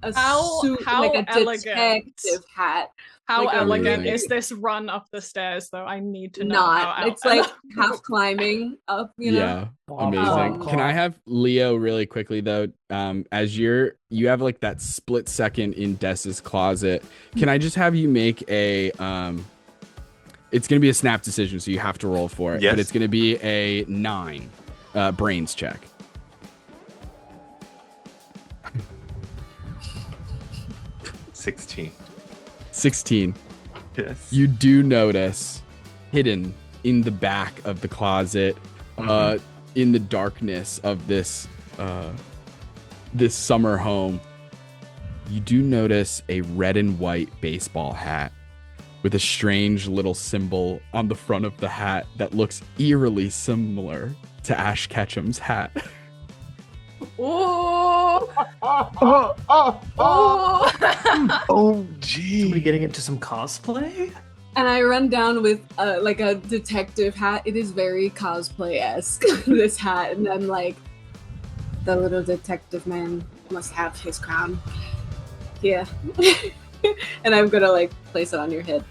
a suit, like a detective hat. How like elegant is this run up the stairs, though? I need to know. Not. It's like half climbing up, you know? Yeah, amazing. Can I have Leo really quickly though? As you have like that split second in Dessa's closet. Can I just have you make a it's gonna be a snap decision, so you have to roll for it. Yes. But it's gonna be a 9 brains check. $16. 16. Yes. You do notice hidden in the back of the closet, in the darkness of this summer home, you do notice a red and white baseball hat with a strange little symbol on the front of the hat that looks eerily similar to Ash Ketchum's hat. Oh, Oh, gee. Are we getting into some cosplay? And I run down with like a detective hat. It is very cosplay-esque, this hat. And then like, the little detective man must have his crown. Yeah. And I'm gonna like place it on your head.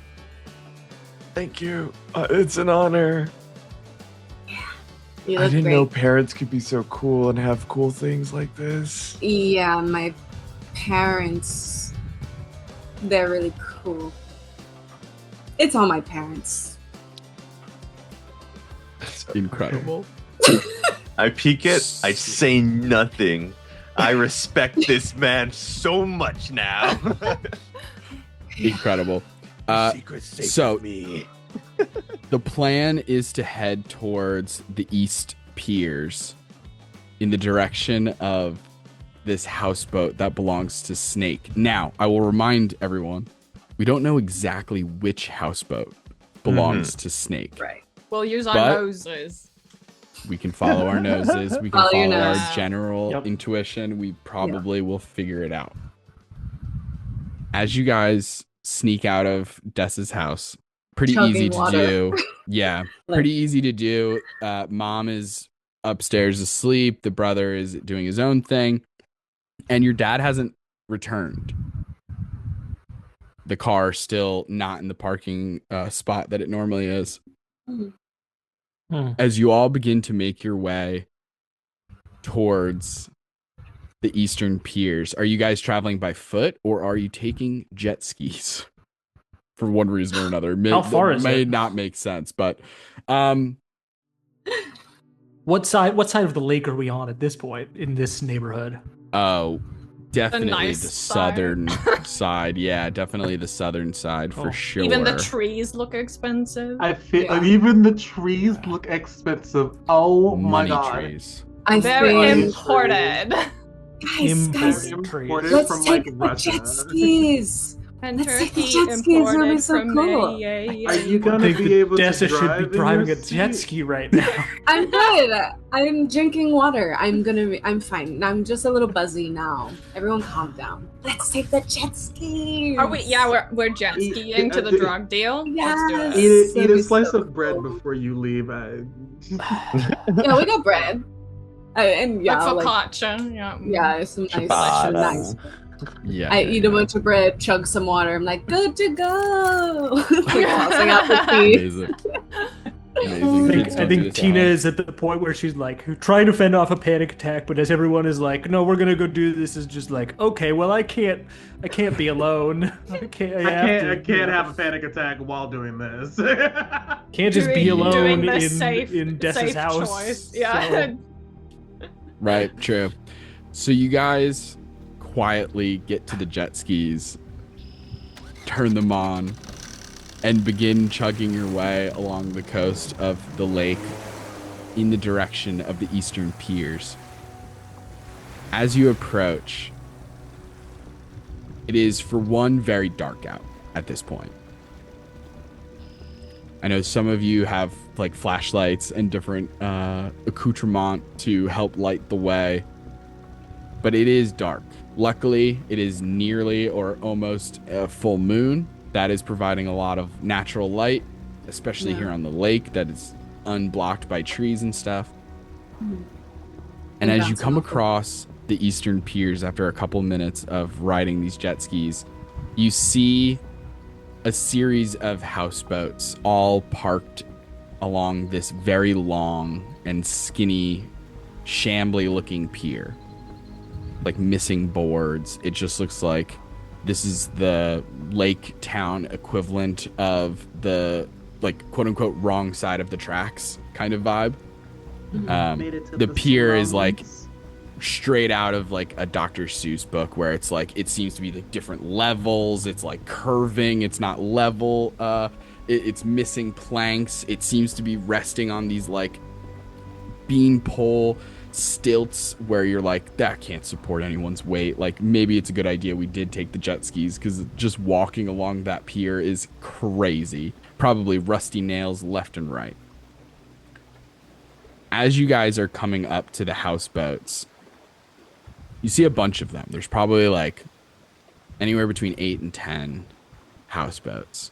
Thank you. It's an honor. You I look didn't great. know parents could be so cool and have cool things like this. Yeah, my parents, they're really cool. It's all my parents. Incredible. I peek it. I say nothing. I respect this man so much now. Incredible. Secret safe So with me. the plan is to head towards the East Piers in the direction of this houseboat that belongs to Snake. Now, I will remind everyone, we don't know exactly which houseboat belongs to Snake. Right. we'll use our But- noses. We can follow our noses. We can Follow your follow our nose. general Yep. intuition. We probably will figure it out. As you guys sneak out of Dessa's house, pretty Chugging easy to water. do. Yeah, pretty easy to do. Mom is upstairs asleep. The brother is doing his own thing. And your dad hasn't returned. The car still not in the parking spot that it normally is. As you all begin to make your way towards the Eastern Piers, are you guys traveling by foot or are you taking jet skis? For one reason or another. How far is may it? not make sense, but What side of the lake are we on at this point in this neighborhood? Oh, definitely nice the side. southern side. Yeah, definitely the southern side for Oh. sure. Even the trees look expensive. I feel Yeah. even the trees look expensive. Oh my Money god. trees. I They're think, imported. guys, They're Imported. let's from take like the Russia. jet skis. And Let's take the Turkey jet skis, it'll be imported so from cool. Are you I gonna think be that able to Dessa should drive be in driving your a jet seat? ski right now. I'm good. I'm drinking water. I'm fine. I'm just a little buzzy now. Everyone calm down. Let's take the jet skis. Are we? Yeah, we're jet skiing to the drug deal. Yes. Let's do it. Eat That'd a be slice so of bread cool. before you leave. Yeah, we got bread. And yeah, Like like, focaccia. Yeah. yeah, some nice, Ciabatta. nice. Yeah. I eat a bunch of bread, chug some water. I'm like, good to go. Like tossing out the tea. Amazing. Amazing. Kids I don't do think this at Tina home. is at the point where she's like trying to fend off a panic attack, but as everyone is like, "No, we're gonna go do this," is just like, "Okay, well, I can't be alone. I I can't have a panic attack while doing this. Can't just be Doing alone the in safe Dessa's safe house." choice. Yeah. So- Right, true. So you guys quietly get to the jet skis, turn them on, and begin chugging your way along the coast of the lake in the direction of the eastern piers. As you approach, it is for one very dark out at this point. I know some of you have like flashlights and different accoutrement to help light the way, but it is dark. Luckily, it is nearly or almost a full moon. That is providing a lot of natural light, especially here on the lake that is unblocked by trees and stuff. And as you That's come awful. across the eastern piers after a couple minutes of riding these jet skis, you see a series of houseboats all parked along this very long and skinny, shambly looking pier. Like missing boards. It just looks like this is the lake town equivalent of the like quote unquote wrong side of the tracks kind of vibe. Made it to The pier is like slums. straight out of like a Dr. Seuss book where it's like it seems to be like different levels. It's like curving. It's not level. It's missing planks. It seems to be resting on these like beanpole stilts where you're like, that can't support anyone's weight. Like maybe it's a good idea we did take the jet skis because just walking along that pier is crazy. Probably rusty nails left and right. As you guys are coming up to the houseboats, you see a bunch of them. There's probably like anywhere between 8 and 10 houseboats.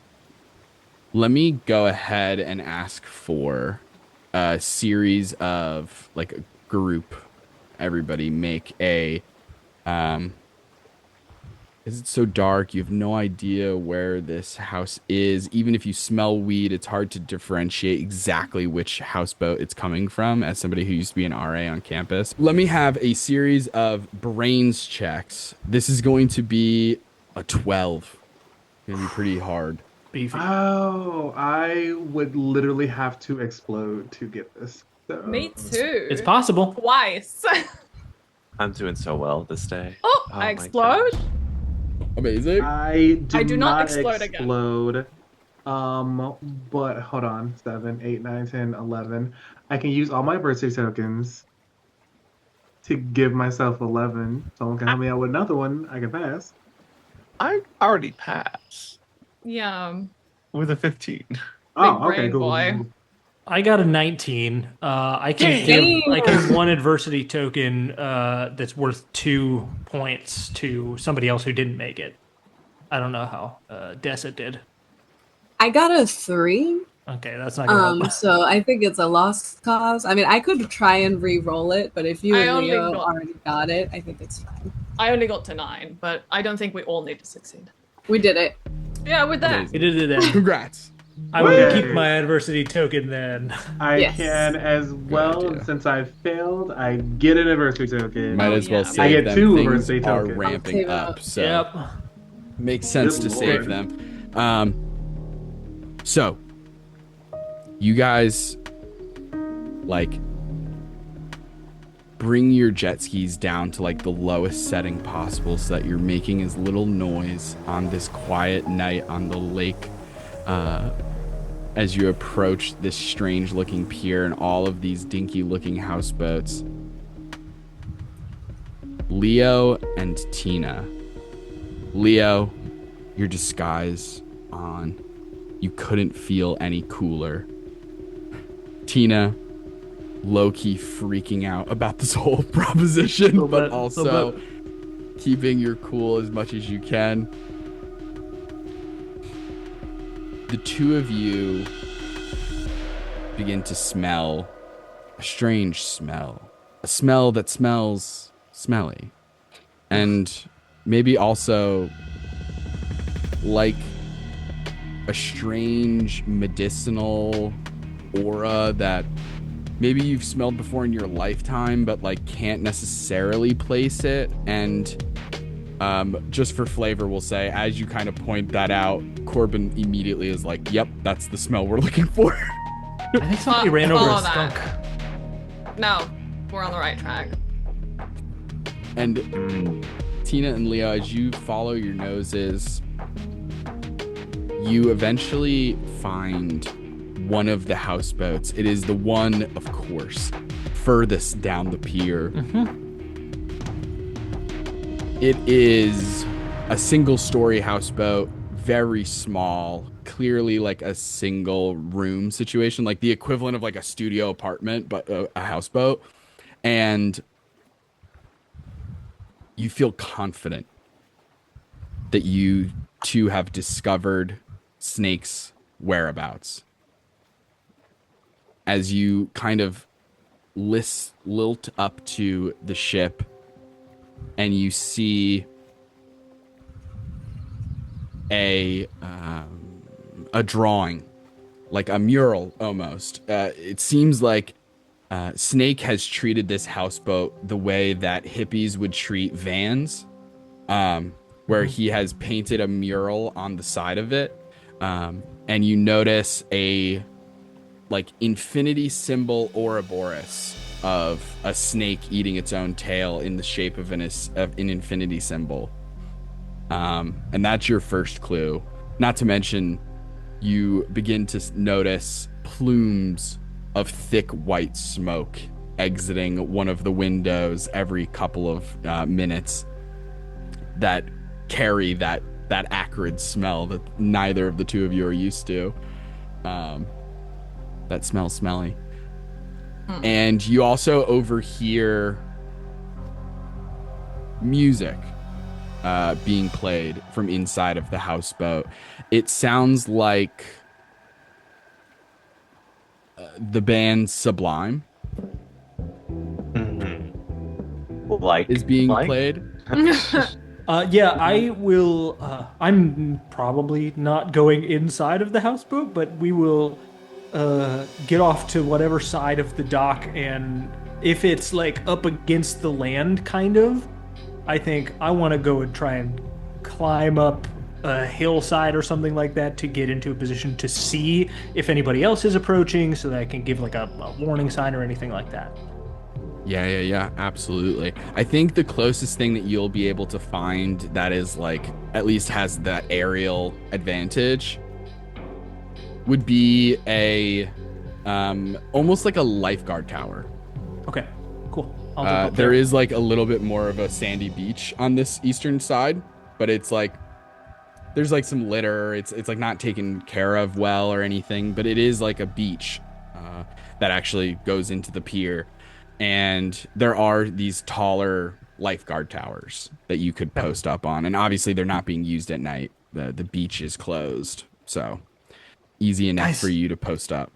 Let me go ahead and ask for a series of like a group. Everybody make a is it so dark you have no idea where this house is? Even if you smell weed, it's hard to differentiate exactly which houseboat it's coming from. As somebody who used to be an RA on campus, let me have a series of brains checks. This is going to be a 12. Gonna be pretty hard. Beefy. Oh, I would literally have to explode to get this. So. Me too. It's possible. Twice. I'm doing so well this day. Oh, Oh I my explode. gosh. Amazing. I do not explode again. explode. But hold on. 7, 8, 9, 10, 11. I can use all my birthday tokens to give myself 11. Someone can help me out with another one. I can pass. I already passed Yeah. with a 15. Oh, brain okay, cool. boy. I got a 19. I can give one adversity token that's worth 2 points to somebody else who didn't make it. I don't know how Dessa did. I got a 3. Okay, that's not gonna help. So I think it's a lost cause. I mean, I could try and re-roll it, but if you I and only Leo got- already got it, I think it's fine. I only got to 9, but I don't think we all need to succeed. We did it. Yeah, with that. It did it then. Congrats. I will Yay. keep my adversity token then. I Yes. can as well. idea. Since I failed, I get an anniversary token. Might as well yeah. save I get them. 2 Things birthday are tokens. ramping Save up, up. so Yep. makes sense Good to save lord. them. So you guys like bring your jet skis down to like the lowest setting possible so that you're making as little noise on this quiet night on the lake as you approach this strange looking pier and all of these dinky looking houseboats. Leo and Tina. Leo, your disguise on. You couldn't feel any cooler. Tina, low-key freaking out about this whole proposition, but also keeping your cool as much as you can. The two of you begin to smell a strange smell. A smell that smells smelly. And maybe also like a strange medicinal aura that maybe you've smelled before in your lifetime, but like can't necessarily place it. And just for flavor, we'll say, as you kind of point that out, Corbin immediately is like, yep, that's the smell we're looking for. I think somebody ran over a Follow skunk. that. No, we're on the right track. And Tina and Leo, as you follow your noses, you eventually find one of the houseboats. It is the one, of course, furthest down the pier. It is a single-story houseboat, very small, clearly like a single room situation, like the equivalent of like a studio apartment, but a houseboat. And you feel confident that you two have discovered Snake's whereabouts. As you kind of lilt up to the ship and you see a drawing, like a mural almost. It seems like Snake has treated this houseboat the way that hippies would treat vans, where he has painted a mural on the side of it. And you notice a like infinity symbol Ouroboros of a snake eating its own tail in the shape of an infinity symbol. And that's your first clue. Not to mention, you begin to notice plumes of thick white smoke exiting one of the windows every couple of minutes that carry that acrid smell that neither of the two of you are used to. That smells smelly. And you also overhear music being played from inside of the houseboat. It sounds like the band Sublime is being played. Yeah, I will. I'm probably not going inside of the houseboat, but we will get off to whatever side of the dock, and if it's like up against the land, kind of, I think I want to go and try and climb up a hillside or something like that to get into a position to see if anybody else is approaching, so that I can give like a warning sign or anything like that. Yeah, absolutely. I think the closest thing that you'll be able to find that is like at least has that aerial advantage would be a almost like a lifeguard tower. Okay, cool. I'll there is like a little bit more of a sandy beach on this eastern side, but it's like there's like some litter. It's like not taken care of well or anything, but it is like a beach that actually goes into the pier. And there are these taller lifeguard towers that you could post up on. And obviously they're not being used at night. The beach is closed. So easy enough for you to post up.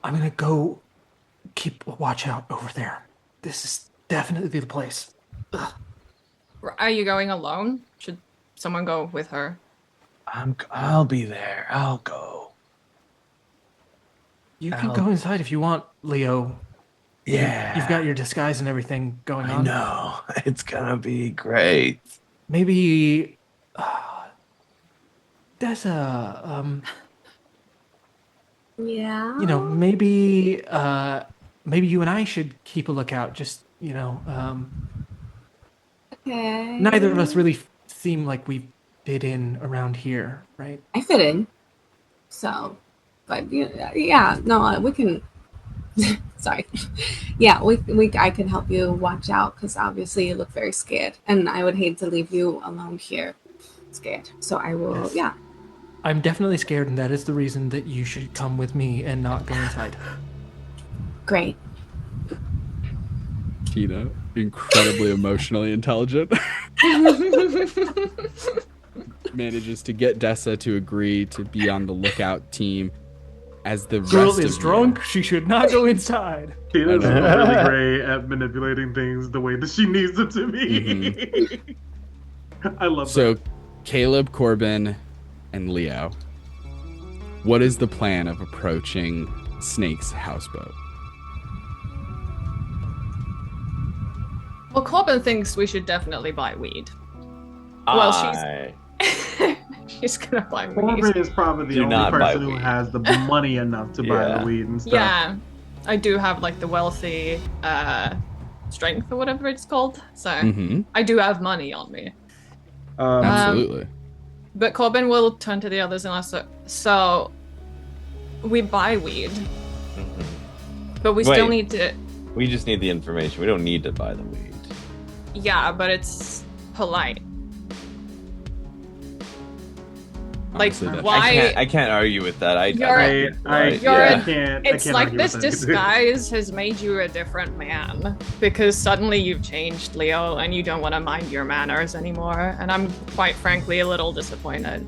I'm going to go keep watch out over there. This is definitely the place. Ugh. Are you going alone? Should someone go with her? I'll be there. I'll go. You can go inside if you want, Leo. Yeah. You've got your disguise and everything going on. I know. It's gonna be great. Maybe Dessa, Yeah. maybe you and I should keep a lookout just Okay. neither of us really seem like we fit in around here, right? I fit in. So, but yeah, no, we can. Sorry. Yeah, I can help you watch out because obviously you look very scared, and I would hate to leave you alone here, scared. So I will. Yes. Yeah. I'm definitely scared, and that is the reason that you should come with me and not go inside. Great. Tina, incredibly emotionally intelligent, manages to get Dessa to agree to be on the lookout team as the Girl rest is of drunk. She should not go inside. Tina's really great at manipulating things the way that she needs them to be. I love So, that. Caleb, Corbin, and Leo, what is the plan of approaching Snake's houseboat? Well, Corbin thinks we should definitely buy weed. She's gonna buy weed. Corbin is probably the Do only not buy person who weed. has the money enough to buy Yeah. the weed and stuff. Yeah, I do have like the wealthy strength or whatever it's called. So I do have money on me. Absolutely. But Corbin will turn to the others and ask, so we buy weed, but we still need to. We just need the information. We don't need to buy the weed. Yeah, but it's polite. Like, Honestly, that's- why? I can't argue with that. You're- I can't. It's I can't like argue this with that. disguise has made you a different man because suddenly you've changed, Leo, and you don't want to mind your manners anymore. And I'm quite frankly a little disappointed.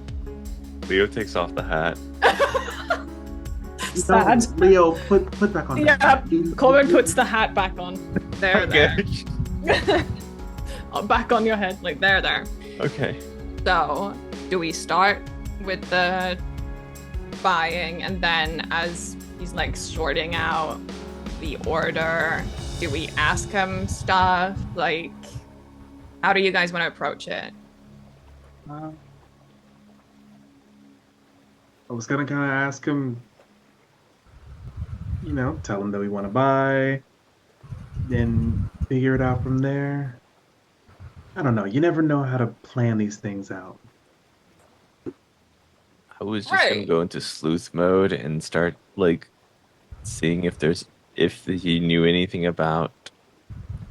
Leo takes off the hat. Sad. No, Leo, put back on. Yeah, that. Corbin puts the hat back on. There. Okay. Oh, back on your head, like there. Okay. So, do we start with the buying, and then as he's like sorting out the order, do we ask him stuff? Like, how do you guys want to approach it? I was gonna kind of ask him, tell him that we want to buy, then figure it out from there. I don't know. You never know how to plan these things out. I was just gonna go into sleuth mode and start seeing if he knew anything about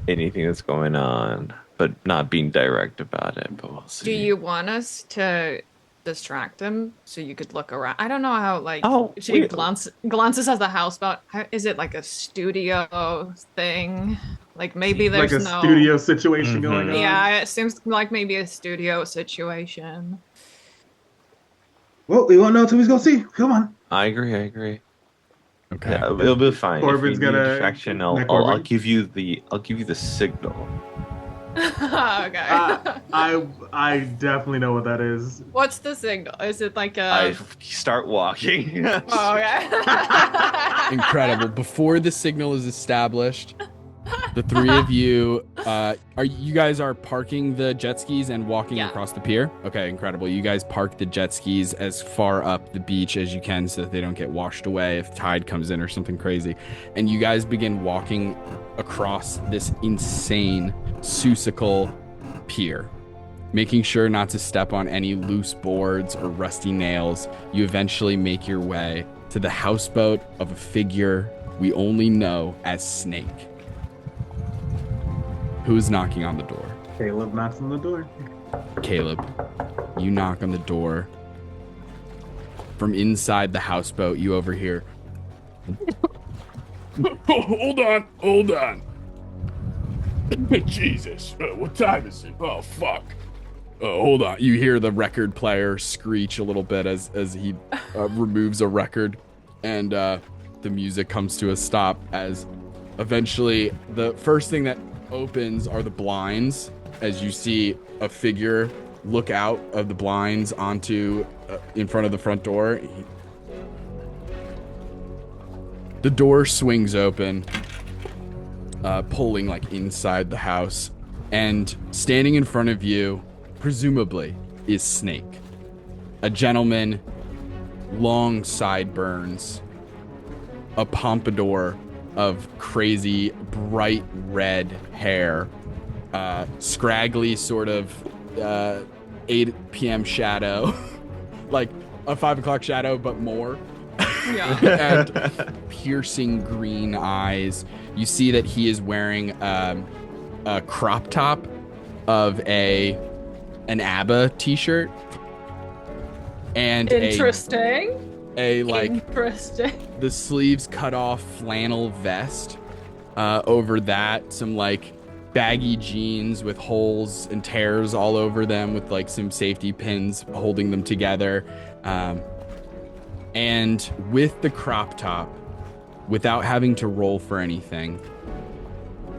anything that's going on, but not being direct about it. But we'll see. Do you want us to distract him so you could look around? I don't know how she glances at the houseboat. Is it like a studio thing? Like maybe there's like a studio situation going on. Yeah, it seems like maybe a studio situation. Well, we won't know until we go see. Come on. I agree. Okay. Yeah, it'll be fine. Corbin's if you need gonna- distraction. Corbin. I'll give you the signal. Okay. I definitely know what that is. What's the signal? Is it like I a? start walking. Oh, okay. Incredible. Before the signal is established, the three of you you guys are parking the jet skis and walking across the pier? Okay, incredible. You guys park the jet skis as far up the beach as you can so that they don't get washed away if tide comes in or something crazy. And you guys begin walking across this insane Seussical pier, making sure not to step on any loose boards or rusty nails. You eventually make your way to the houseboat of a figure we only know as Snake. Who's knocking on the door? Caleb knocks on the door. Caleb, you knock on the door. From inside the houseboat, you overhear. Hold on. Jesus, what time is it? Oh, fuck. Hold on. You hear the record player screech a little bit as he removes a record, and the music comes to a stop as eventually the first thing that opens are the blinds as you see a figure look out of the blinds onto in front of the front door. The door swings open, pulling inside the house, and standing in front of you, presumably, is Snake. A gentleman, long sideburns, a pompadour of crazy bright red hair, scraggly sort of 8 p.m. shadow, like a 5 o'clock shadow, but more. Yeah. And piercing green eyes. You see that he is wearing a crop top of an ABBA t-shirt and Interesting. a like Interesting. the sleeves cut off flannel vest. Over that, some like baggy jeans with holes and tears all over them with like some safety pins holding them together. And with the crop top, without having to roll for anything,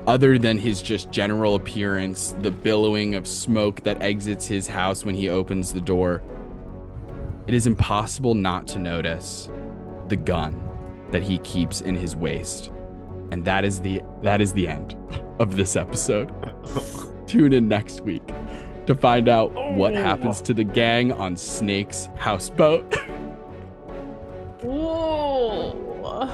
other than his just general appearance, the billowing of smoke that exits his house when he opens the door, it is impossible not to notice the gun that he keeps in his waist. And that is the end of this episode. Tune in next week to find out what happens to the gang on Snake's houseboat. Whoa.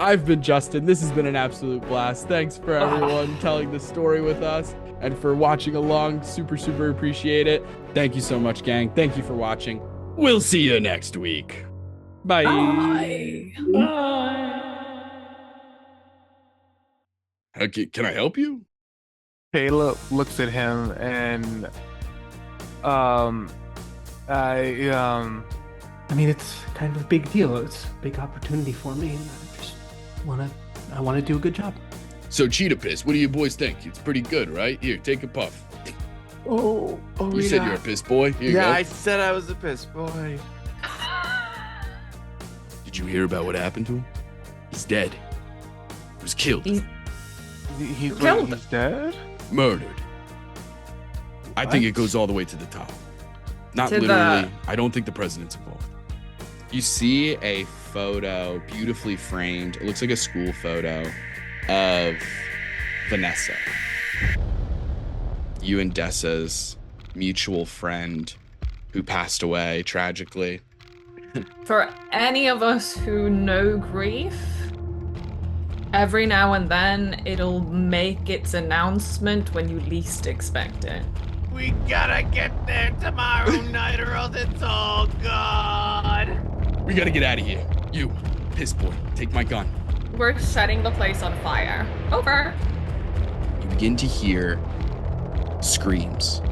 I've been Justin. This has been an absolute blast. Thanks for everyone telling this story with us and for watching along. Super, super appreciate it. Thank you so much, gang. Thank you for watching. We'll see you next week. Bye. Bye. Okay, can I help you? Caleb looks at him and I mean, it's kind of a big deal. It's a big opportunity for me, and I just want to do a good job. So Cheetah Piss, what do you boys think? It's pretty good, right? Here, take a puff. oh You said you're a piss boy. Here you Yeah, go. I said I was a piss boy. Did you hear about what happened to him? He's dead. He was killed. he's Killed. dead. Murdered. I think it goes all the way to the top. Not To the- literally. I don't think the president's involved. You see a photo, beautifully framed. It looks like a school photo of Vanessa. You and Dessa's mutual friend who passed away tragically. For any of us who know grief, every now and then it'll make its announcement when you least expect it. We gotta get there tomorrow night or else it's all gone. We gotta get out of here. You, piss boy, take my gun. We're setting the place on fire. Over. You begin to hear screams.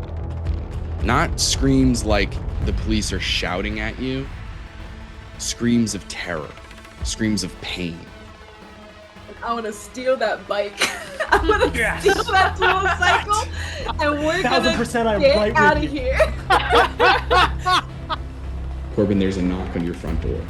Not screams like the police are shouting at you. Screams of terror. Screams of pain. I want to steal that bike. I want to steal that motorcycle, and we're gonna 1000% I'm get right out with of you. here. Corbin, there's a knock on your front door.